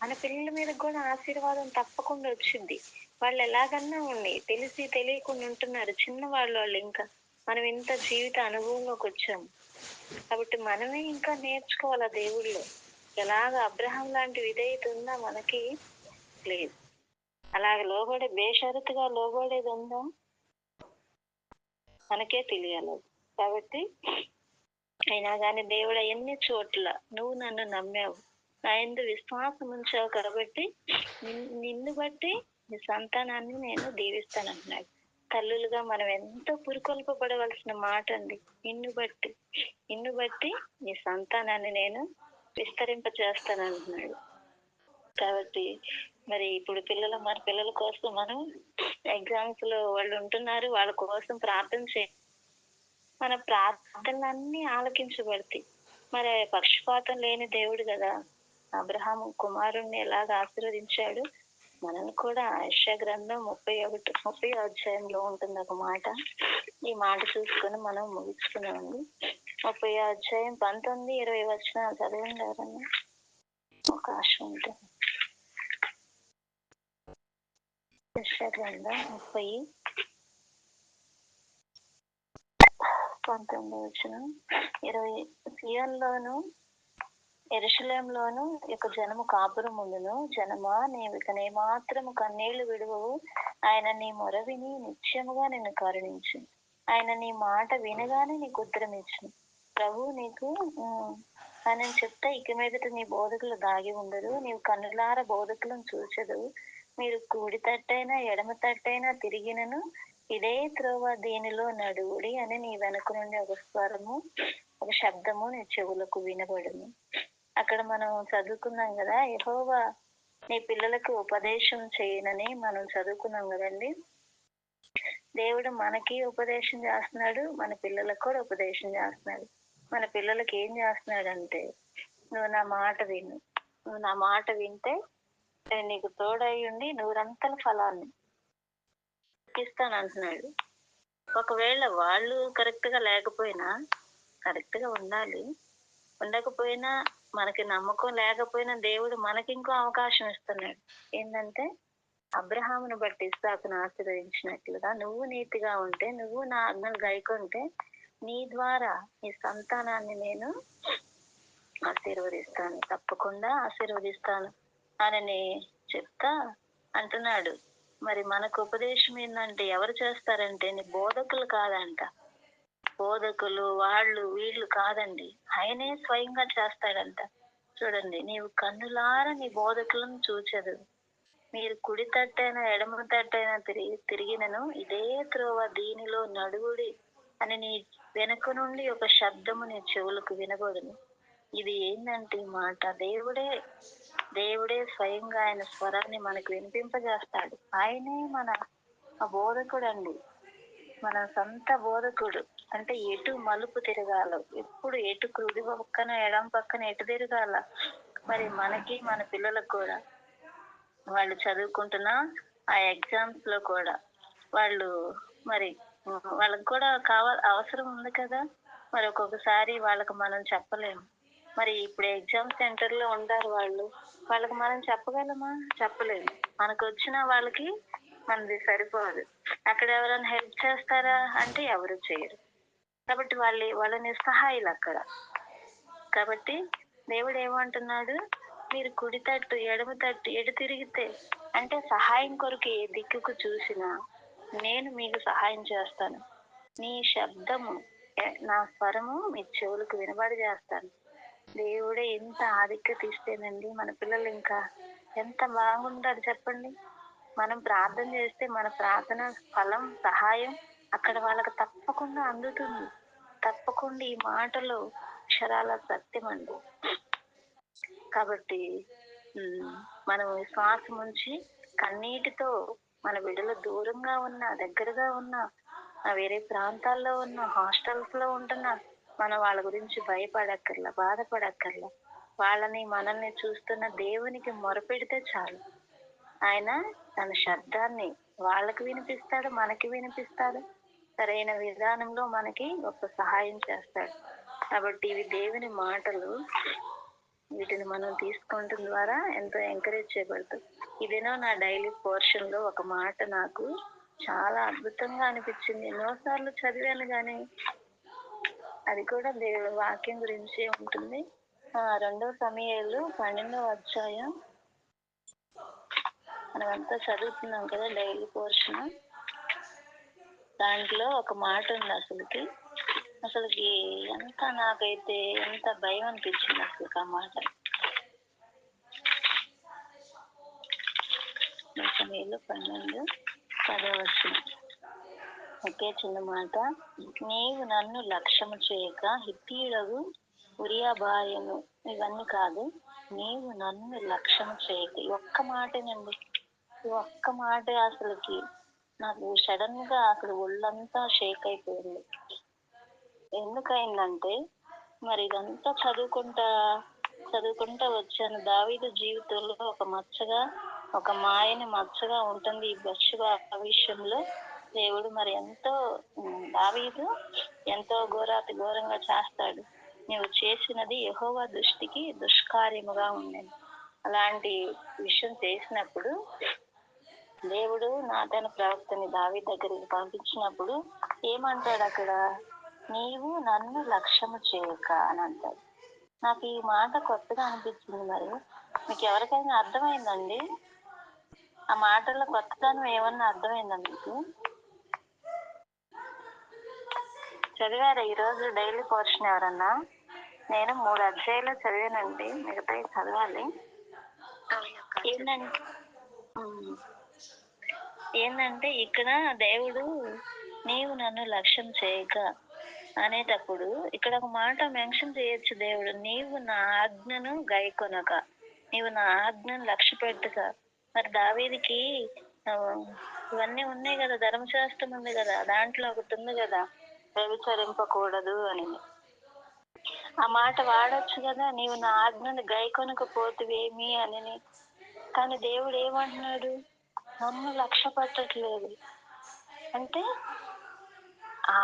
మన పిల్లల మీద కూడా ఆశీర్వాదం తప్పకుండా వచ్చింది. వాళ్ళు ఎలాగన్నా ఉండి తెలిసి తెలియకుండా ఉంటున్నారు, చిన్నవాళ్ళు. వాళ్ళు ఇంకా మనం ఇంత జీవిత అనుభవంలోకి వచ్చాము కాబట్టి మనమే ఇంకా నేర్చుకోవాలా దేవుళ్ళు. ఎలాగ అబ్రహాం లాంటి విధేయత ఉందా మనకి? లేదు. అలాగ బేషరతుగా లోబడేది ఉందా మనకే తెలియాలి. కాబట్టి అయినా కానీ దేవుడు ఎన్ని చోట్ల నువ్వు నన్ను నమ్మావు, నా యందు విశ్వాసం ఉంచావు కాబట్టి నిన్ను బట్టి నీ సంతానాన్ని నేను దీవిస్తానంటున్నాడు. తల్లులుగా మనం ఎంతో పురికొల్పబడవలసిన మాట అండి. నిన్ను బట్టి నీ సంతానాన్ని నేను విస్తరింప చేస్తానంటున్నాడు. కాబట్టి మరి ఇప్పుడు మన పిల్లల కోసం మనం ఎగ్జామ్స్ లో వాళ్ళు ఉంటున్నారు, వాళ్ళ కోసం ప్రార్థన మన ప్రార్థనలన్నీ ఆలకించబడతాయి. మరి పక్షపాతం లేని దేవుడు కదా, అబ్రహాము కుమారుణ్ణి ఎలాగ ఆశీర్వదించాడు, మనల్ని కూడా. యెషయా గ్రంథం 30 అధ్యాయంలో ఉంటుంది ఒక మాట. ఈ మాట చూసుకొని మనం ముగించుకున్నాము. 30 అధ్యాయం 19, 20 వచనాలు చదవండి ఎవరన్నా, అవకాశం ఉంటుంది. యెషయా గ్రంథం 30, 19 వచనం, 20. సియోనులోను యెరూషలేములోను యొక్క జనము కాపురం ఉండును. జనమా, నీవిక ఏమాత్రము కన్నీళ్లు విడువవు. ఆయన నీ మొర విని నిశ్చయముగా నిన్ను కరుణించు. ఆయన నీ మాట వినగానే నీకు ఉత్తరం ఇచ్చును. ప్రభు నీకు ఆయన చెప్తే, ఇక మీదట నీ బోధకులు దాగి ఉండరు, నీవు కన్నులార బోధకులను చూచెదవు. మీరు కుడి తట్టైనా ఎడమ తట్టైనా తిరిగినను ఇదే త్రోవ, దీనిలో నడువుడి అని నీ వెనక నుండి ఒక స్వరము, ఒక శబ్దము నీ చెవులకు వినబడును. అక్కడ మనం చదువుకున్నాం కదా, యెహోవా నీ పిల్లలకు ఉపదేశం చేయనని మనం చదువుకున్నాం కదండి. దేవుడు మనకి ఉపదేశం చేస్తున్నాడు, మన పిల్లలకు కూడా ఉపదేశం చేస్తున్నాడు. మన పిల్లలకి ఏం చేస్తున్నాడంటే, నువ్వు నా మాట విను, నువ్వు నా మాట వింటే నేను నీకు తోడై ఉండి నూరంతల ఫలాన్ని ఇస్తాను అంటున్నాడు. ఒకవేళ వాళ్ళు కరెక్ట్ గా లేకపోయినా, కరెక్ట్ గా ఉండాలి, ఉండకపోయినా, మనకి నమ్మకం లేకపోయినా దేవుడు మనకి ఇంకో అవకాశం ఇస్తున్నాడు. ఏంటంటే, అబ్రహామును బట్టి ఇస్సాకును ఆశీర్వదించినట్లుగా నువ్వు నీతిగా ఉంటే, నువ్వు నా ఆజ్ఞలు గైకొంటే, నీ ద్వారా నీ సంతానాన్ని నేను ఆశీర్వదిస్తాను, తప్పకుండా ఆశీర్వదిస్తాను అని చెప్తా అంటున్నాడు. మరి మనకు ఉపదేశం ఏంటంటే ఎవరు చేస్తారంటే, నీ బోధకులు కాదంట. బోధకులు వాళ్ళు వీళ్ళు కాదండి, ఆయనే స్వయంగా చేస్తాడంట. చూడండి, నీవు కన్నులారా నీ బోధకులను చూచెదు, మీరు కుడి తట్టైనా ఎడమ తట్టైనా తిరిగినను ఇదే త్రోవ దీనిలో నడువుడి అని నీ వెనుక నుండి ఒక శబ్దము నీ చెవులకు వినబడును. ఇది ఏంటంటే మాట, దేవుడే స్వయంగా ఆయన స్వరాన్ని మనకు వినిపింపజేస్తాడు. ఆయనే మన బోధకుడు అండి, మన సొంత బోధకుడు. అంటే ఎటు మలుపు తిరగాల, ఎప్పుడు ఎటు కుడి పక్కన ఎడం పక్కన ఎటు తిరగాల. మరి మనకి మన పిల్లలకు కూడా వాళ్ళు చదువుకుంటున్న ఆ ఎగ్జామ్స్ లో కూడా వాళ్ళు మరి వాళ్ళకి కూడా అవసరం ఉంది కదా. మరి ఒక్కొక్కసారి వాళ్ళకి మనం చెప్పలేము. మరి ఇప్పుడు ఎగ్జామ్ సెంటర్ లో ఉంటారు వాళ్ళకి మనం చెప్పగలమా? చెప్పలేము. మనకు వచ్చిన వాళ్ళకి మనది సరిపోదు. అక్కడ ఎవరైనా హెల్ప్ చేస్తారా అంటే ఎవరు చేయరు. కాబట్టి వాళ్ళ నిస్సహాయులు అక్కడ. కాబట్టి దేవుడు ఏమంటున్నాడు, మీరు కుడి తట్టు ఎడమ తట్టు ఎటు తిరిగితే, అంటే సహాయం కొరకు ఏ దిక్కుకు చూసినా నేను మీకు సహాయం చేస్తాను. నీ శబ్దము నా స్వరము మీ చెవులకు వినబడి చేస్తాను. దేవుడే ఎంత ఆధిక్యత ఇస్తేనండి మన పిల్లలు ఇంకా ఎంత బాగుంటారు చెప్పండి. మనం ప్రార్థన చేస్తే మన ప్రార్థన ఫలం సహాయం అక్కడ వాళ్ళకి తప్పకుండా అందుతుంది. తప్పకుండా ఈ మాటలు అక్షరాల సత్యం అండి. కాబట్టి మనం శ్వాసం ఉంచి కన్నీటితో మన బిడ్డలు దూరంగా ఉన్నా దగ్గరగా ఉన్నా వేరే ప్రాంతాల్లో ఉన్న హాస్టల్స్ లో ఉంటున్నా మనం వాళ్ళ గురించి భయపడక్కర్లా, బాధపడక్కర్లా. వాళ్ళని మనల్ని చూస్తున్న దేవునికి మొరపెడితే చాలు, ఆయన తన శబ్దాన్ని వాళ్ళకి వినిపిస్తాడు, మనకి వినిపిస్తాడు, సరైన విధానంలో మనకి ఒక సహాయం చేస్తాడు. కాబట్టి ఇవి దేవుని మాటలు. వీటిని మనం తీసుకోవడం ద్వారా ఎంతో ఎంకరేజ్ చేయబడుతుంది. ఇదేనో నా డైలీ పోర్షన్ లో ఒక మాట నాకు చాలా అద్భుతంగా అనిపించింది. ఎన్నోసార్లు చదివాను కానీ అది కూడా దేవుడి వాక్యం గురించి ఉంటుంది. 2 సమూయేలు 12వ అధ్యాయం మనమంతా చదువుతున్నాం కదా డైలీ పోర్షన్. దాంట్లో ఒక మాట ఉంది అసలుకి ఎంత నాకైతే ఎంత భయం అనిపించింది అసలు ఆ మాట. సమూయేలు 12:10 ఒకే చిన్న మాట. నీవు నన్ను లక్ష్యము చేయక హిత్తీయుడగు ఉరియా భార్యను, ఇవన్నీ కాదు, నీవు నన్ను లక్ష్యము చేయక, ఒక్క మాటేనండి. ఈ ఒక్క మాట అసలుకి నాకు సడన్ గా అసలు ఒళ్ళంతా షేక్ అయిపోయింది. ఎందుకయిందంటే మరి ఇదంతా చదువుకుంటా వచ్చాను. దావీదు జీవితంలో ఒక మచ్చగా, ఒక మాయని మచ్చగా ఉంటుంది ఈ బత్షెబ విషయంలో. దేవుడు మరి దావీదు ఎంతో ఘోరాతి ఘోరంగా చేస్తాడు. నువ్వు చేసినది యెహోవా దృష్టికి దుష్కార్యముగా ఉండేది. అలాంటి విషయం చేసినప్పుడు దేవుడు నాతాను ప్రవక్తని దావీదు దగ్గరికి పంపించినప్పుడు ఏమంటాడు అక్కడ, నీవు నన్ను లక్ష్యము చేయక అని అంటాడు. నాకు ఈ మాట కొత్తగా అనిపించింది. మరి మీకు ఎవరికైనా అర్థమైందండి ఆ మాటల్లో కొత్తదనం ఏమన్నా అర్థమైందా మీకు? చదివారా ఈరోజు డైలీ పోర్షన్ ఎవరన్నా? నేను 3 అధ్యాయాలు చదివానండి, మిగతాయి చదవాలి. ఏంటంటే ఇక్కడ దేవుడు నీవు నన్ను లక్ష్యం చేయక, అనేటప్పుడు ఇక్కడ ఒక మాట మెన్షన్ చేయొచ్చు దేవుడు, నీవు నా ఆజ్ఞను గైకొనక, నీవు నా ఆజ్ఞను లక్ష్య పెట్టుక. మరి దావీదికి ఆ, ఇవన్నీ ఉన్నాయి కదా, ధర్మశాస్త్రం ఉంది కదా, దాంట్లో ఒకటి ఉంది కదా, వ్యభిచరింపకూడదు అని. ఆ మాట వాడొచ్చు కదా, నీవు నా ఆజ్ఞను గైకొనకపోతివేమి అని. కానీ దేవుడు ఏమంటున్నాడు, నన్ను లక్ష్య పెట్టట్లేదు. అంటే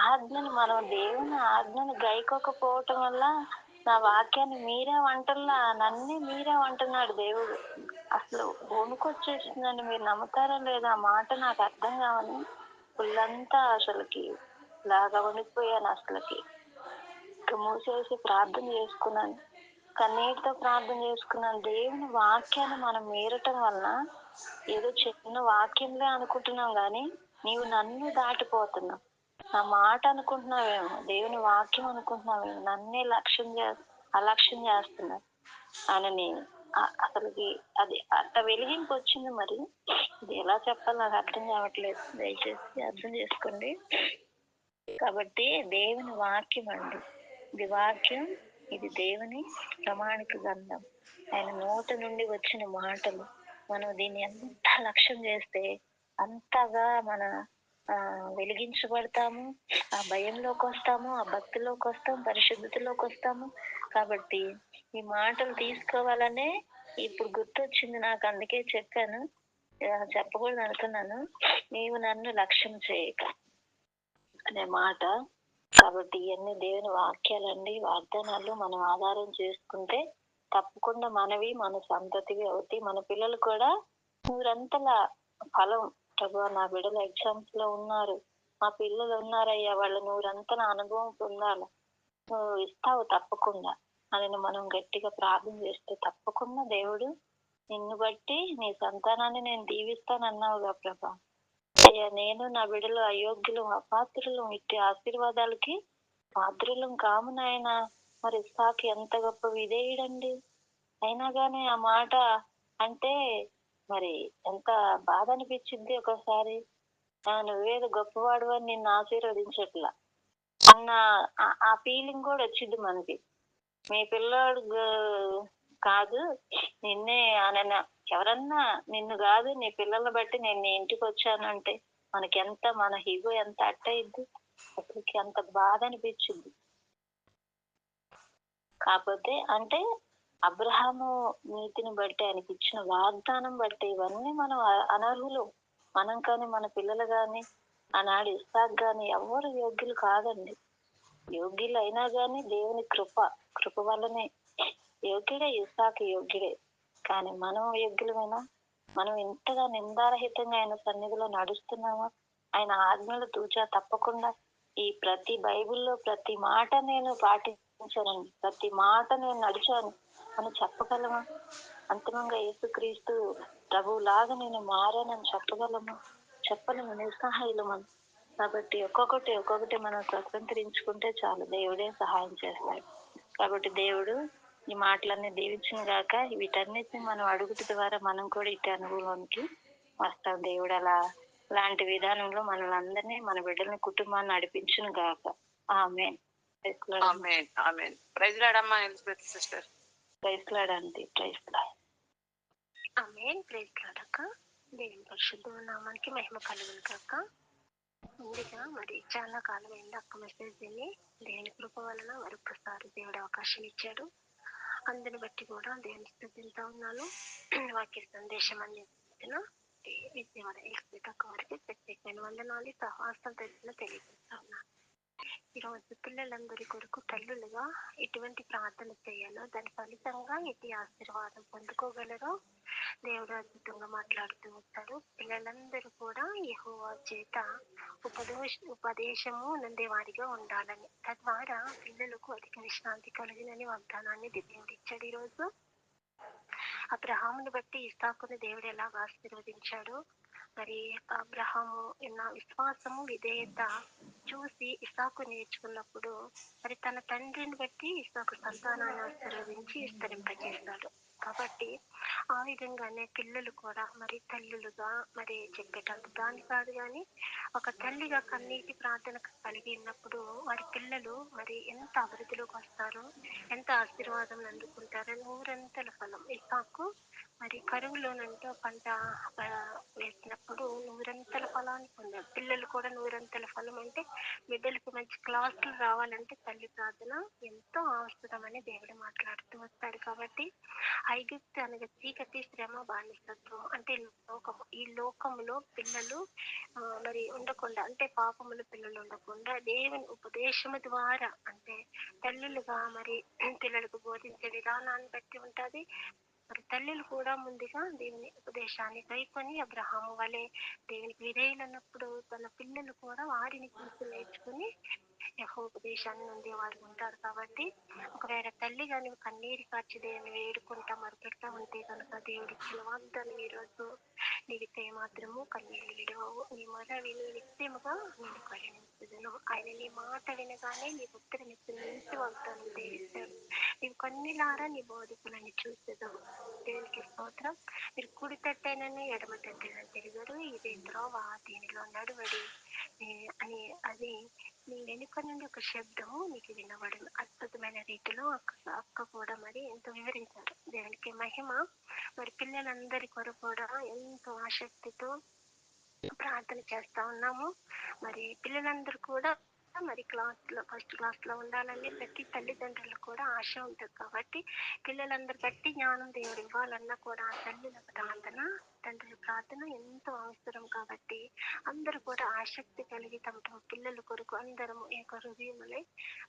ఆజ్ఞను, మనం దేవుని ఆజ్ఞను గైకోకపోవటం వల్ల నా వాక్యాన్ని మీరే వంటల్లా, నన్నే మీరే వంటున్నాడు దేవుడు. అసలు వణుకొచ్చేసిందండి, మీరు నమ్ముతారా లేదా, ఆ మాట నాకు అర్థం కావని పుల్లంతా అసలుకి లాగా వణికిపోయాను. అసలుకి మూసేసి ప్రార్థన చేసుకున్నాను, కన్నీటితో ప్రార్థన చేసుకున్నాను. దేవుని వాక్యాన్ని మనం మీరటం వలన ఏదో చిన్న వాక్యంలే అనుకుంటున్నాం కానీ నీవు నన్ను దాటిపోతున్నావు, నా మాట అనుకుంటున్నావేమో, దేవుని వాక్యం అనుకుంటున్నావేమో, నన్నే అలక్ష్యం చేస్తున్నా అని అసలుకి అది అంత వెలిగింపు వచ్చింది. మరి ఇది ఎలా చెప్పాలి నాకు అర్థం కావట్లేదు, దయచేసి అర్థం చేసుకోండి. కాబట్టి దేవుని వాక్యం అండి, ఇది వాక్యం, ఇది దేవుని ప్రమాణిక గ్రంథం, ఆయన నోట నుండి వచ్చిన మాటలు. మనం దీన్ని ఎంత లక్ష్యం చేస్తే అంతగా మన వెలిగించబడతాము, ఆ భయంలోకి వస్తాము, ఆ భక్తిలోకి వస్తాం, పరిశుద్ధతలోకి వస్తాము. కాబట్టి ఈ మాటలు తీసుకోవాలనే ఇప్పుడు గుర్తొచ్చింది నాకు, అందుకే చెప్పాను, చెప్పకూడదు అనుకున్నాను. నీవు నన్ను లక్ష్యం చేయక అనే మాట. కాబట్టి ఇవన్నీ దేవుని వాక్యాలండి, వాగ్దానాలు మనం ఆధారం చేసుకుంటే తప్పకుండా మనవి, మన సంతతివి అవుతాయి. మన పిల్లలు కూడా నూరంతల ఫలం. ప్రభు, నా బిడ్డలు ఎగ్జామ్స్ లో ఉన్నారు, మా పిల్లలు ఉన్నారయ్యా, వాళ్ళ నూరంతల అనుభవం పొందాలి, నువ్వు ఇస్తావు తప్పకుండా అని మనం గట్టిగా ప్రార్థన చేస్తే తప్పకుండా దేవుడు నిన్ను బట్టి నీ సంతానాన్ని నేను దీవిస్తానన్నావుగా ప్రభా. అయ్యా, నేను నా బిడ్డలు అయోగ్యులు, అపాత్రులు, ఇట్టి ఆశీర్వాదాలకి పాత్రులం కాము నాయన. మరి ఇస్సాకు ఎంత గొప్ప విధేయుడండి, అయినా గానీ ఆ మాట అంటే మరి ఎంత బాధ అనిపించింది ఒకసారి. నువ్వేదో గొప్పవాడు అని నిన్ను ఆశీర్వదించట్లా అన్న ఆ ఫీలింగ్ కూడా వచ్చింది మనకి. మీ పిల్లోడు కాదు నిన్నే అనన్నా, ఎవరన్నా నిన్ను కాదు నీ పిల్లల్ని బట్టి నేను నీ ఇంటికి వచ్చానంటే మనకి ఎంత, మన హిగో ఎంత అట్టయిద్ది, అసలుకి అంత బాధ అనిపించింది. కాకపోతే అంటే అబ్రహాము నీతిని బట్టి, ఆయనకి ఇచ్చిన వాగ్దానం బట్టి ఇవన్నీ మనం అనర్హులు. మనం కానీ మన పిల్లలు కానీ ఆనాడు ఇస్సాకు కానీ ఎవరు యోగ్యులు కాదండి. యోగ్యులు అయినా కానీ దేవుని కృప వల్లనే యోగ్యుడే, ఇస్సాకు యోగ్యుడే. కానీ మనం యోగ్యులమైనా, మనం ఇంతగా నిందారహితంగా ఆయన సన్నిధిలో నడుస్తున్నామా, ఆయన ఆజ్ఞలు తూచా తప్పకుండా ఈ ప్రతి బైబిల్లో ప్రతి మాట నేను పాటించానండి, ప్రతి మాట నేను నడిచాను అని చెప్పగలమా? అంతిమంగా యేసుక్రీస్తు ప్రభువులాగా నేను మారానని చెప్పగలమా? చెప్పలేము, నిస్సహాయులమని. కాబట్టి ఒక్కొక్కటి మనం స్వతంత్రించుకుంటే చాలు, దేవుడే సహాయం చేస్తాడు. కాబట్టి దేవుడు ఈ మాటలన్నీ దీవించిన గాక. వీటన్నిటిని మనం అడుగుట ద్వారా మనం కూడా ఇటు అనుభవానికి వస్తాం. దేవుడు అలాంటి విధానంలో మనల్ని అందరినీ, మన బిడ్డలని, కుటుంబాన్ని నడిపించును గాక. ఆమేన్. ప్రైజ్ లార్డ్ అమ్మా Elizabeth sister. Praise Lord aunty. Praise Lord. Amen. Praise Lord అక్క. దేవుని పరిశుద్ధ నామానికి మహిమ కలుగును కాక. ముందుగా మరి చాలా కాలం అయింది అక్క మెసేజ్ విని, దేవుని కృప వలన మరొకసారి దేవుడు అవకాశం ఇచ్చాడు. అందుని బట్టి కూడా దేవుని స్తుతింతా ఉన్నాను. వాక్య సందేశం అందించిన విజయవాడ ఎలిజబెత్ అక్క వారికి ప్రత్యేకమైన వందనాలు, సహాసం తెలియజేస్తా ఉన్నాను. ఈరోజు పిల్లలందరి కొరకు తల్లులుగా ఎటువంటి ప్రార్థన చేయాలో, దాని ఫలితంగా ఎట్టి ఆశీర్వాదం పొందుకోగలరో దేవుడు అద్భుతంగా మాట్లాడుతూ ఉంటాడు. పిల్లలందరూ కూడా యెహోవా చేత ఉపదేశము నందేవారిగా ఉండాలని, తద్వారా పిల్లలకు అధిక విశ్రాంతి కలిగినని వాగ్దానాన్ని దేవుడు ఇచ్చాడు. ఈరోజు అబ్రహాముని బట్టి ఇస్సాకుని దేవుడు ఎలా ఆశీర్వదించాడు, మరి అబ్రహాము ఉన్న విశ్వాసము, విధేయత చూసి ఇస్సాకు నేర్చుకున్నప్పుడు మరి తన తండ్రిని బట్టి ఇస్సాకు సంతానాన్ని ఆశీర్వదించి విస్తరింపజేస్తాడు. కాబట్టి ఆ విధంగానే పిల్లలు కూడా మరి తల్లులుగా మరి చెప్పేటంత దాని కాదు కానీ ఒక తల్లిగా కన్నీటి ప్రార్థన కలిగి ఉన్నప్పుడు వారి పిల్లలు మరి ఎంత అభివృద్ధిలోకి వస్తారో, ఎంత ఆశీర్వాదం అందుకుంటారో. నూరంతల ఫలం ఇసాకు మరి కరువులోనంటూ పంట వేసినప్పుడు నూరంతల ఫలాన్ని పొందారు. పిల్లలు కూడా నూరంతల ఫలం అంటే బిడ్డలకు మంచి క్లాసులు రావాలంటే తల్లి ప్రార్థన ఎంతో అవసరమని దేవుడు మాట్లాడుతూ వస్తాడు. కాబట్టి ఐగుప్తు అనగా చీకటి, శ్రమ, బానిసత్వం అంటే లోకము. ఈ లోకములో పిల్లలు మరి ఉండకుండా అంటే పాపములు పిల్లలు ఉండకుండా దేవుని ఉపదేశము ద్వారా అంటే తల్లులుగా మరి పిల్లలకు బోధించే విధానాన్ని బట్టి ఉంటది. మరి తల్లులు కూడా ముందుగా దేవుని ఉపదేశాన్ని కైకొని అబ్రహాము వలె దేవునికి విధేయులన్నప్పుడు తన పిల్లలు కూడా వారిని చూసి నేర్చుకుని యెహోవాపదేశాన్ని ఉండేవారు ఉంటారు. కాబట్టి ఒకవేళ తల్లిగా నువ్వు కన్నీరు కార్చి దేవుని వేడుకుంటా మొరపెడతా ఉంటే కనుక దేవుడు ఇచ్చిన వాగ్దానం ఈరోజు నీకు ఏమాత్రము కన్నీళ్ళు విడవవు. నీ మొర విని నిత్యముగా నేను కరుణించుదును. ఆయన నీ మాట వినగానే నీ ఉత్తరం ఇచ్చిన మంచి వాగ్దానం దేవుడు. నీవు కన్నీలారా నీ బోధకులని చూసేదు. దేవునికి స్తోత్రం. మీరు కుడి తట్టైనను ఎడమ తట్టైనా తిరిగారు, ఇదే త్రోవ దీనిలో నడువడి అని అది నీ వెనుక నుండి ఒక శబ్దము నీకు వినబడను. అద్భుతమైన రీతిలో అక్క కూడా మరి ఎంతో వివరించారు. దేవునికి మహిమ. మరి పిల్లలందరి కొరకు కూడా ఎంతో ఆసక్తితో ప్రార్థన చేస్తా ఉన్నాము. మరి పిల్లలందరూ కూడా మరి ఫస్ట్ క్లాస్ లో ఉండాలని ప్రతి తల్లిదండ్రులు కూడా ఆశ ఉంటుంది. కాబట్టి పిల్లలందరూ బట్టి జ్ఞానం దేవుడు ఇవ్వాలన్నా కూడా తల్లుల ప్రార్థన, తండ్రుల ప్రార్థన ఎంతో అవసరం. కాబట్టి అందరూ కూడా ఆసక్తి కలిగి తమ తమ పిల్లల కొరకు అందరము ఏక హృదయములై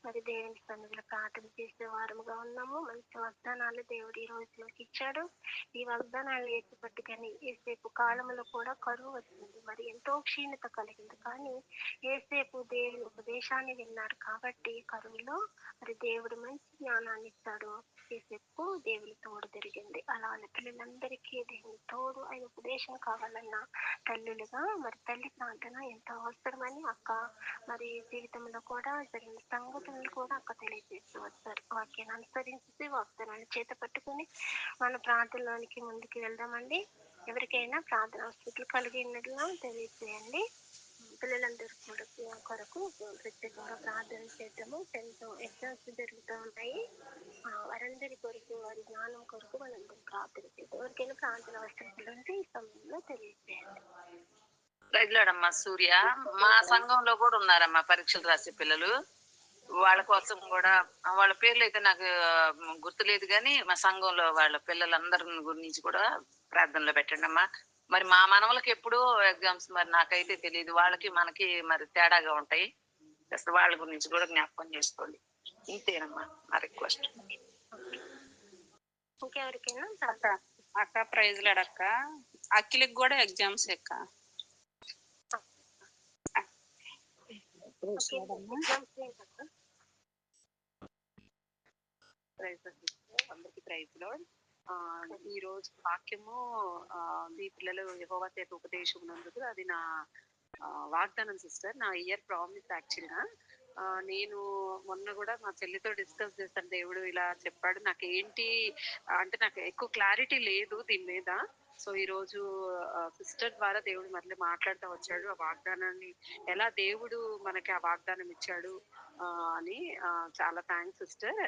మరి దేవుని సన్నిధిలో ప్రార్థన చేసే వారముగా ఉన్నాము. మంచి వాగ్దానాలు దేవుడు ఈ రోజు మనకి ఇచ్చాడు. ఈ వాగ్దానాలు ఎత్తి పట్టుకొని ఏసేపు కాలంలో కూడా కరువు వచ్చింది, మరి ఎంతో క్షీణత కలిగింది. కానీ ఏసేపు దేవుని ఉపదేశాన్ని విన్నాడు కాబట్టి కరువులో మరి దేవుడు మంచి జ్ఞానాన్ని ఇస్తాడు. ఏసేపు దేవుని తోడు తిరిగింది. అలానే పిల్లలందరికీ దేవుని తోడు ఆయన ఉపదేశం కావాలన్నా తల్లులుగా మరి తల్లి ప్రార్థన ఎంతో అవసరమని అక్క మరి జీవితంలో కూడా జరిగిన సంఘటనలు కూడా అక్క తెలియజేస్తూ వస్తారు. వాక్యాన్ని అనుసరించి వాగ్దానాన్ని చేత పట్టుకుని మన ప్రార్థనలోనికి ముందుకు వెళ్దామండి. ఎవరికైనా ప్రార్థన అవసరాలు కలిగి ఉన్నట్లా తెలియజేయండి. పిల్లలందరూ కూడా కొరకు ప్రత్యేకంగా ప్రార్థన చేద్దాము. ఎంతో ఎగ్జామ్స్ జరుగుతూ ఉన్నాయి. వారందరి కొరకు వారి జ్ఞానం కొరకు మనందరం ప్రార్థన చేద్దాం. ఎవరికైనా ప్రార్థన అవసరాలు ఉంటే ఈ సమయంలో తెలియజేయండి. రైతులాడమ్మా సూర్య, మా సంఘంలో కూడా ఉన్నారమ్మా పరీక్షలు రాసే పిల్లలు. వాళ్ళ కోసం కూడా వాళ్ళ పేర్లు అయితే నాకు గుర్తులేదు, కానీ మా సంఘంలో వాళ్ళ పిల్లలందరి గురించి కూడా ప్రార్థనలో పెట్టండి అమ్మా. మరి మా మనవలకి ఎప్పుడు ఎగ్జామ్స్ మరి నాకైతే తెలియదు, వాళ్ళకి మనకి మరి తేడాగా ఉంటాయి. అసలు వాళ్ళ గురించి కూడా జ్ఞాపకం చేసుకోండి. ఇంతేనమ్మా నా రిక్వెస్ట్. ఇంకెవరికైనా అక్క ప్రైజ్ లేడక్క, అఖిలకి కూడా ఎగ్జామ్స్ ఎక్క. అందరికి ప్రైజ్ లోడ్. ఈ రోజు వాక్యము మీ పిల్లలు యెహోవా చేత ఉపదేశం నందుకు అది నా వాగ్దానం సిస్టర్, నా ఇయర్ ప్రామిస్. యాక్చువల్ గా నేను మొన్న కూడా మా చెల్లితో డిస్కస్ చేస్తాను. దేవుడు ఇలా చెప్పాడు, నాకు ఏంటి అంటే నాకు ఎక్కువ క్లారిటీ లేదు దీని మీద. సో ఈ రోజు సిస్టర్ ద్వారా దేవుడు మళ్ళీ మాట్లాడుతూ వచ్చాడు. ఆ వాగ్దానాన్ని ఎలా దేవుడు మనకి ఆ వాగ్దానం ఇచ్చాడు అని చాలా థ్యాంక్స్ సిస్టర్.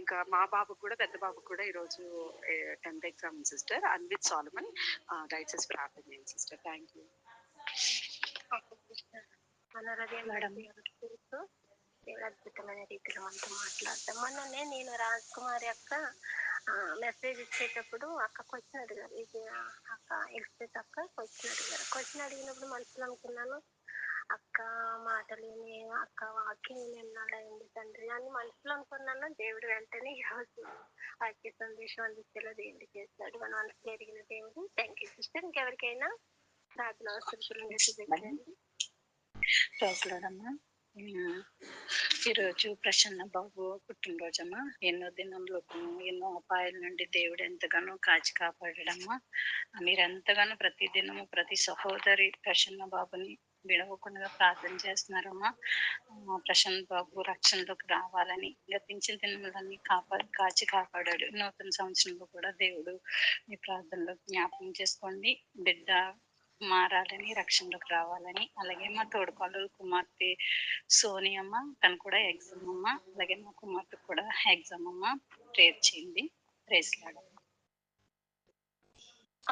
ఇంకా మా బాబుకు కూడా పెద్ద బాబుకు కూడా ఈరోజు 10th exam sister. Anvith Solomon దయచేసి ప్రార్థన చేయండి సిస్టర్. Thank you. మన హృదయం అద్భుతమైన రీతిలో మనతో మాట్లాడతాం. మొన్ననే నేను రాజ్ కుమారి అక్క మెసేజ్ ఇచ్చేటప్పుడు అక్కకు వచ్చిన అడిగారు, ఇది అక్క ఎలిజబెత్ అక్క క్వశ్చన్ అడిగినప్పుడు మనసులో అనుకున్నాను, అక్క మాటలు అక్క వాక్యం ఎన్నాళ్ళైంది తండ్రి అని మనసులో అనుకున్నాను. దేవుడు వెంటనే ఈరోజు వాక్య సందేశం అందించేలా దేవుడు చేస్తాడు. మన మనసులో ఎరిగిన దేవుడు. Thank you sister. ఇంకెవరికైనా ప్రార్థన అవసరం పెట్టండి. రోజులోడమ్మా, ఈరోజు ప్రసన్న బాబు పుట్టినరోజమ్మా. ఎన్నో దినంలోపు ఎన్నో అపాయాల నుండి దేవుడు ఎంతగానో కాచి కాపాడమ్మా. మీరెంతగానో ప్రతి దినము ప్రతి సహోదరి ప్రసన్న బాబుని విడవకుండా ప్రార్థన చేస్తున్నారమ్మా. ప్రశాంత్ బాబు రక్షణలోకి రావాలని, గతించిన దినములన్నీ కాచి కాపాడాడు. నూతన సంవత్సరంలో కూడా దేవుడు మీ ప్రార్థనలో జ్ఞాపకం చేసుకోండి. బిడ్డ మారాలని, రక్షణలోకి రావాలని. అలాగే మా తోడుకోడలు కుమార్తె సోని అమ్మ, తను కూడా ఎగ్జామ్ అమ్మ. అలాగే మా కుమార్తె కూడా ఎగ్జామ్ అమ్మ. ప్రేర్ చేయండి. Praise Lord.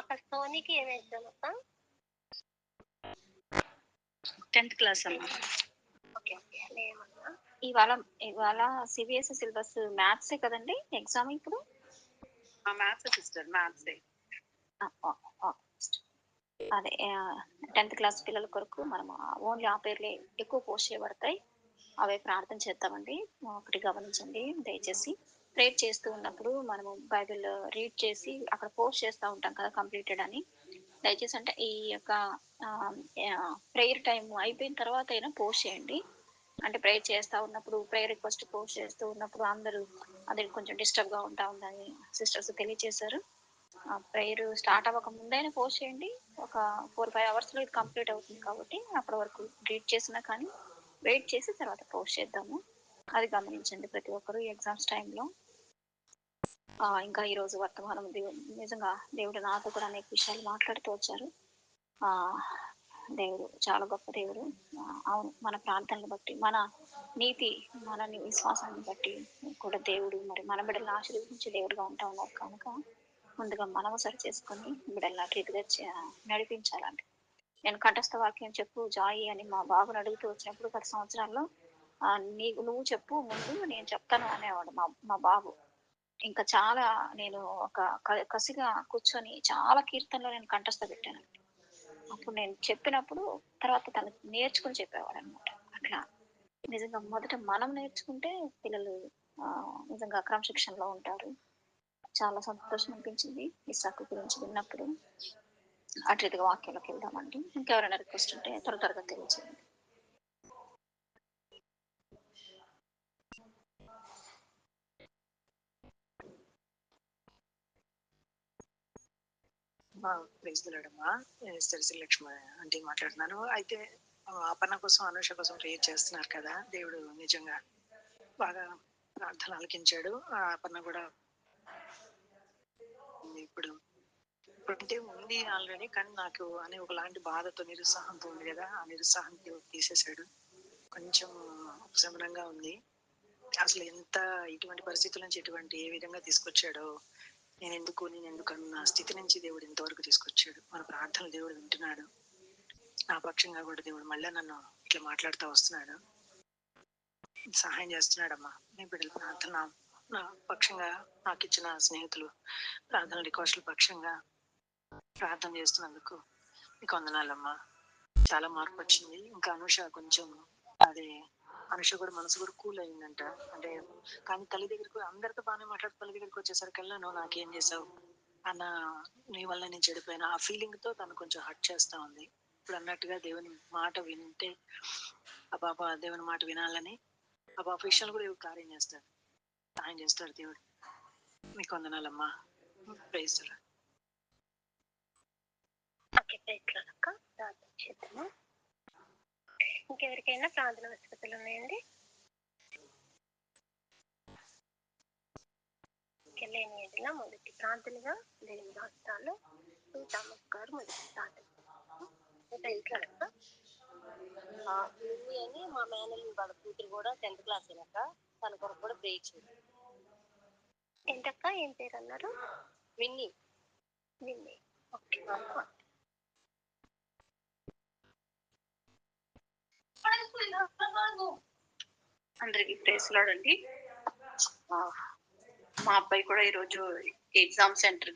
అక్కడ సోనీకి ఏం ఎగ్జామ్ అక్క? 10th క్లాస్ అమ్మ. ఓకే ఓకే, ఏమన్నా ఇవాళ సిబిఎస్ఈ సిలబస్ మ్యాథ్సే కదండి ఎగ్జామ్ ఇప్పుడు? Maths sister, maths. అదే 10th క్లాస్ పిల్లల కొరకు మనం ఓన్లీ ఆ పేర్లే ఎక్కువ పోస్ట్ చేయబడతాయి. అవే ప్రార్థన చేద్దామండి. ఒకటి గమనించండి దయచేసి. ప్రేర్ చేస్తూ ఉన్నప్పుడు మనము బైబిల్ రీడ్ చేసి అక్కడ పోస్ట్ చేస్తూ ఉంటాం కదా కంప్లీటెడ్ అని. దయచేసి అంటే ఈ యొక్క ప్రేయర్ టైం అయిపోయిన తర్వాత అయినా పోస్ట్ చేయండి. అంటే ప్రేయర్ చేస్తూ ఉన్నప్పుడు, ప్రేయర్ రిక్వెస్ట్ పోస్ట్ చేస్తూ ఉన్నప్పుడు అందరూ అది కొంచెం డిస్టర్బ్గా ఉంటా ఉందని సిస్టర్స్ తెలియజేశారు. ప్రేయర్ స్టార్ట్ అవ్వక ముందైనా పోస్ట్ చేయండి. ఒక 4-5 అవర్స్లో ఇది కంప్లీట్ అవుతుంది కాబట్టి అప్పటి వరకు రీడ్ చేసినా కానీ వెయిట్ చేసి తర్వాత పోస్ట్ చేద్దాము. అది గమనించండి ప్రతి ఒక్కరు ఎగ్జామ్స్ టైంలో. ఇంకా ఈరోజు వర్తమానం నిజంగా దేవుడు నాతో కూడా అనేక విషయాలు మాట్లాడుతూ వచ్చారు. దేవుడు చాలా గొప్ప దేవుడు. అవును, మన ప్రార్థనలు బట్టి, మన నీతి, మన విశ్వాసాన్ని బట్టి కూడా దేవుడు మరి మన బిడ్డలను ఆశీర్వదించే దేవుడుగా ఉంటా ఉన్నారు కనుక ముందుగా మనము సరి చేసుకొని బిడ్డలను రీతిగా నడిపించాలండి. నేను కంఠస్థ వాక్యం చెప్పు జాయి అని మా బాబుని అడుగుతూ వచ్చినప్పుడు 10 సంవత్సరాల్లో నువ్వు చెప్పు ముందు నేను చెప్తాను అనేవాడు మా బాబు. ఇంకా చాలా నేను ఒక కసిగా కూర్చొని చాలా కీర్తనలో నేను కంఠస్థ పెట్టాను. అప్పుడు నేను చెప్పినప్పుడు తర్వాత తను నేర్చుకుని చెప్పేవాడు అనమాట. అట్లా నిజంగా మొదట మనం నేర్చుకుంటే పిల్లలు నిజంగా క్రమశిక్షణలో ఉంటారు. చాలా సంతోషం అనిపించింది ఇస్సాకు గురించి విన్నప్పుడు. అటు రీతిగా వాక్యంలోకి వెళ్దామండి. ఇంకెవరైనా రిక్వెస్ట్ ఉంటే త్వరగా తెలియజేయండి. ప్రేస్తున్నాడమ్మా. లక్ష్మి అంటే మాట్లాడుతున్నాను. అయితే అపర్ణ కోసం, అనుష కోసం ప్రేయర్ చేస్తున్నారు కదా. దేవుడు నిజంగా బాగా ప్రార్థన ఆలకించాడు. అపర్ణ కూడా ఇప్పుడు అంటే ఉంది ఆల్రెడీ, కానీ నాకు అనే ఒకలాంటి బాధతో, నిరుత్సాహంతో ఉంది కదా. ఆ నిరుత్సాహంతో తీసేశాడు. కొంచెం ఉపశమనంగా ఉంది. అసలు ఎంత ఇటువంటి పరిస్థితుల నుంచి ఏ విధంగా తీసుకొచ్చాడో, నేను ఎందుకు అన్న స్థితి నుంచి దేవుడు ఇంతవరకు తీసుకొచ్చాడు. మన ప్రార్థనలు దేవుడు వింటున్నాడు. నా పక్షంగా కూడా దేవుడు మళ్ళీ నన్ను ఇట్లా మాట్లాడుతూ వస్తున్నాడు, సహాయం చేస్తున్నాడమ్మా. నేను బిడ్డల ప్రార్థన నా పక్షంగా, నాకు ఇచ్చిన స్నేహితులు ప్రార్థన రిక్వెస్ట్ల పక్షంగా ప్రార్థన చేస్తున్నందుకు నీకు వందనాలమ్మా. చాలా మార్పు వచ్చింది. ఇంకా అనుష కొంచెం అది అనుష కూడా మనసు కూడా కూల్ అయిందంట. అంటే కానీ తల్లి దగ్గరకు అందరితో బాగానే మాట్లాడు, తల్లి దగ్గరికి వచ్చేసరికల్లా నువ్వు నాకేం చేసావు అన్న, నీ వల్ల నేను చెడిపోయినా ఆ ఫీలింగ్ తో తను కొంచెం హర్ట్ చేస్తా ఉంది. ఇప్పుడు అన్నట్టుగా దేవుని మాట వింటే ఆ పాప దేవుని మాట వినాలని ఆ పాప విషయాలు కూడా దేవుడు కార్యం చేస్తాడు, సహాయం చేస్తాడు దేవుడు. మీకు వందనాలమ్మా. Praise the Lord. Okay, praise Lord అక్క. ప్రార్థన చేద్దాము. ఇంకెవరికైనా ప్రార్థన అవసరతలు ఉన్నాయండి? లేని ఏదైనా మొదటి ప్రార్థనగా దేవుని దాస్తాలు థామస్ గారు మొదటి ప్రార్థన. అని మా మేనల్ వాళ్ళ కూతురు కూడా 10th క్లాస్ అయినాక తన కొరకు కూడా ప్రే చేయండి. ఎంతక్క, ఏం పేరు అన్నారు? విన్ని. ఓకే. అందరికి ప్రైజ్ లార్డ్ అండి. మా అబ్బాయి కూడా ఈరోజు ఎగ్జామ్ సెంటర్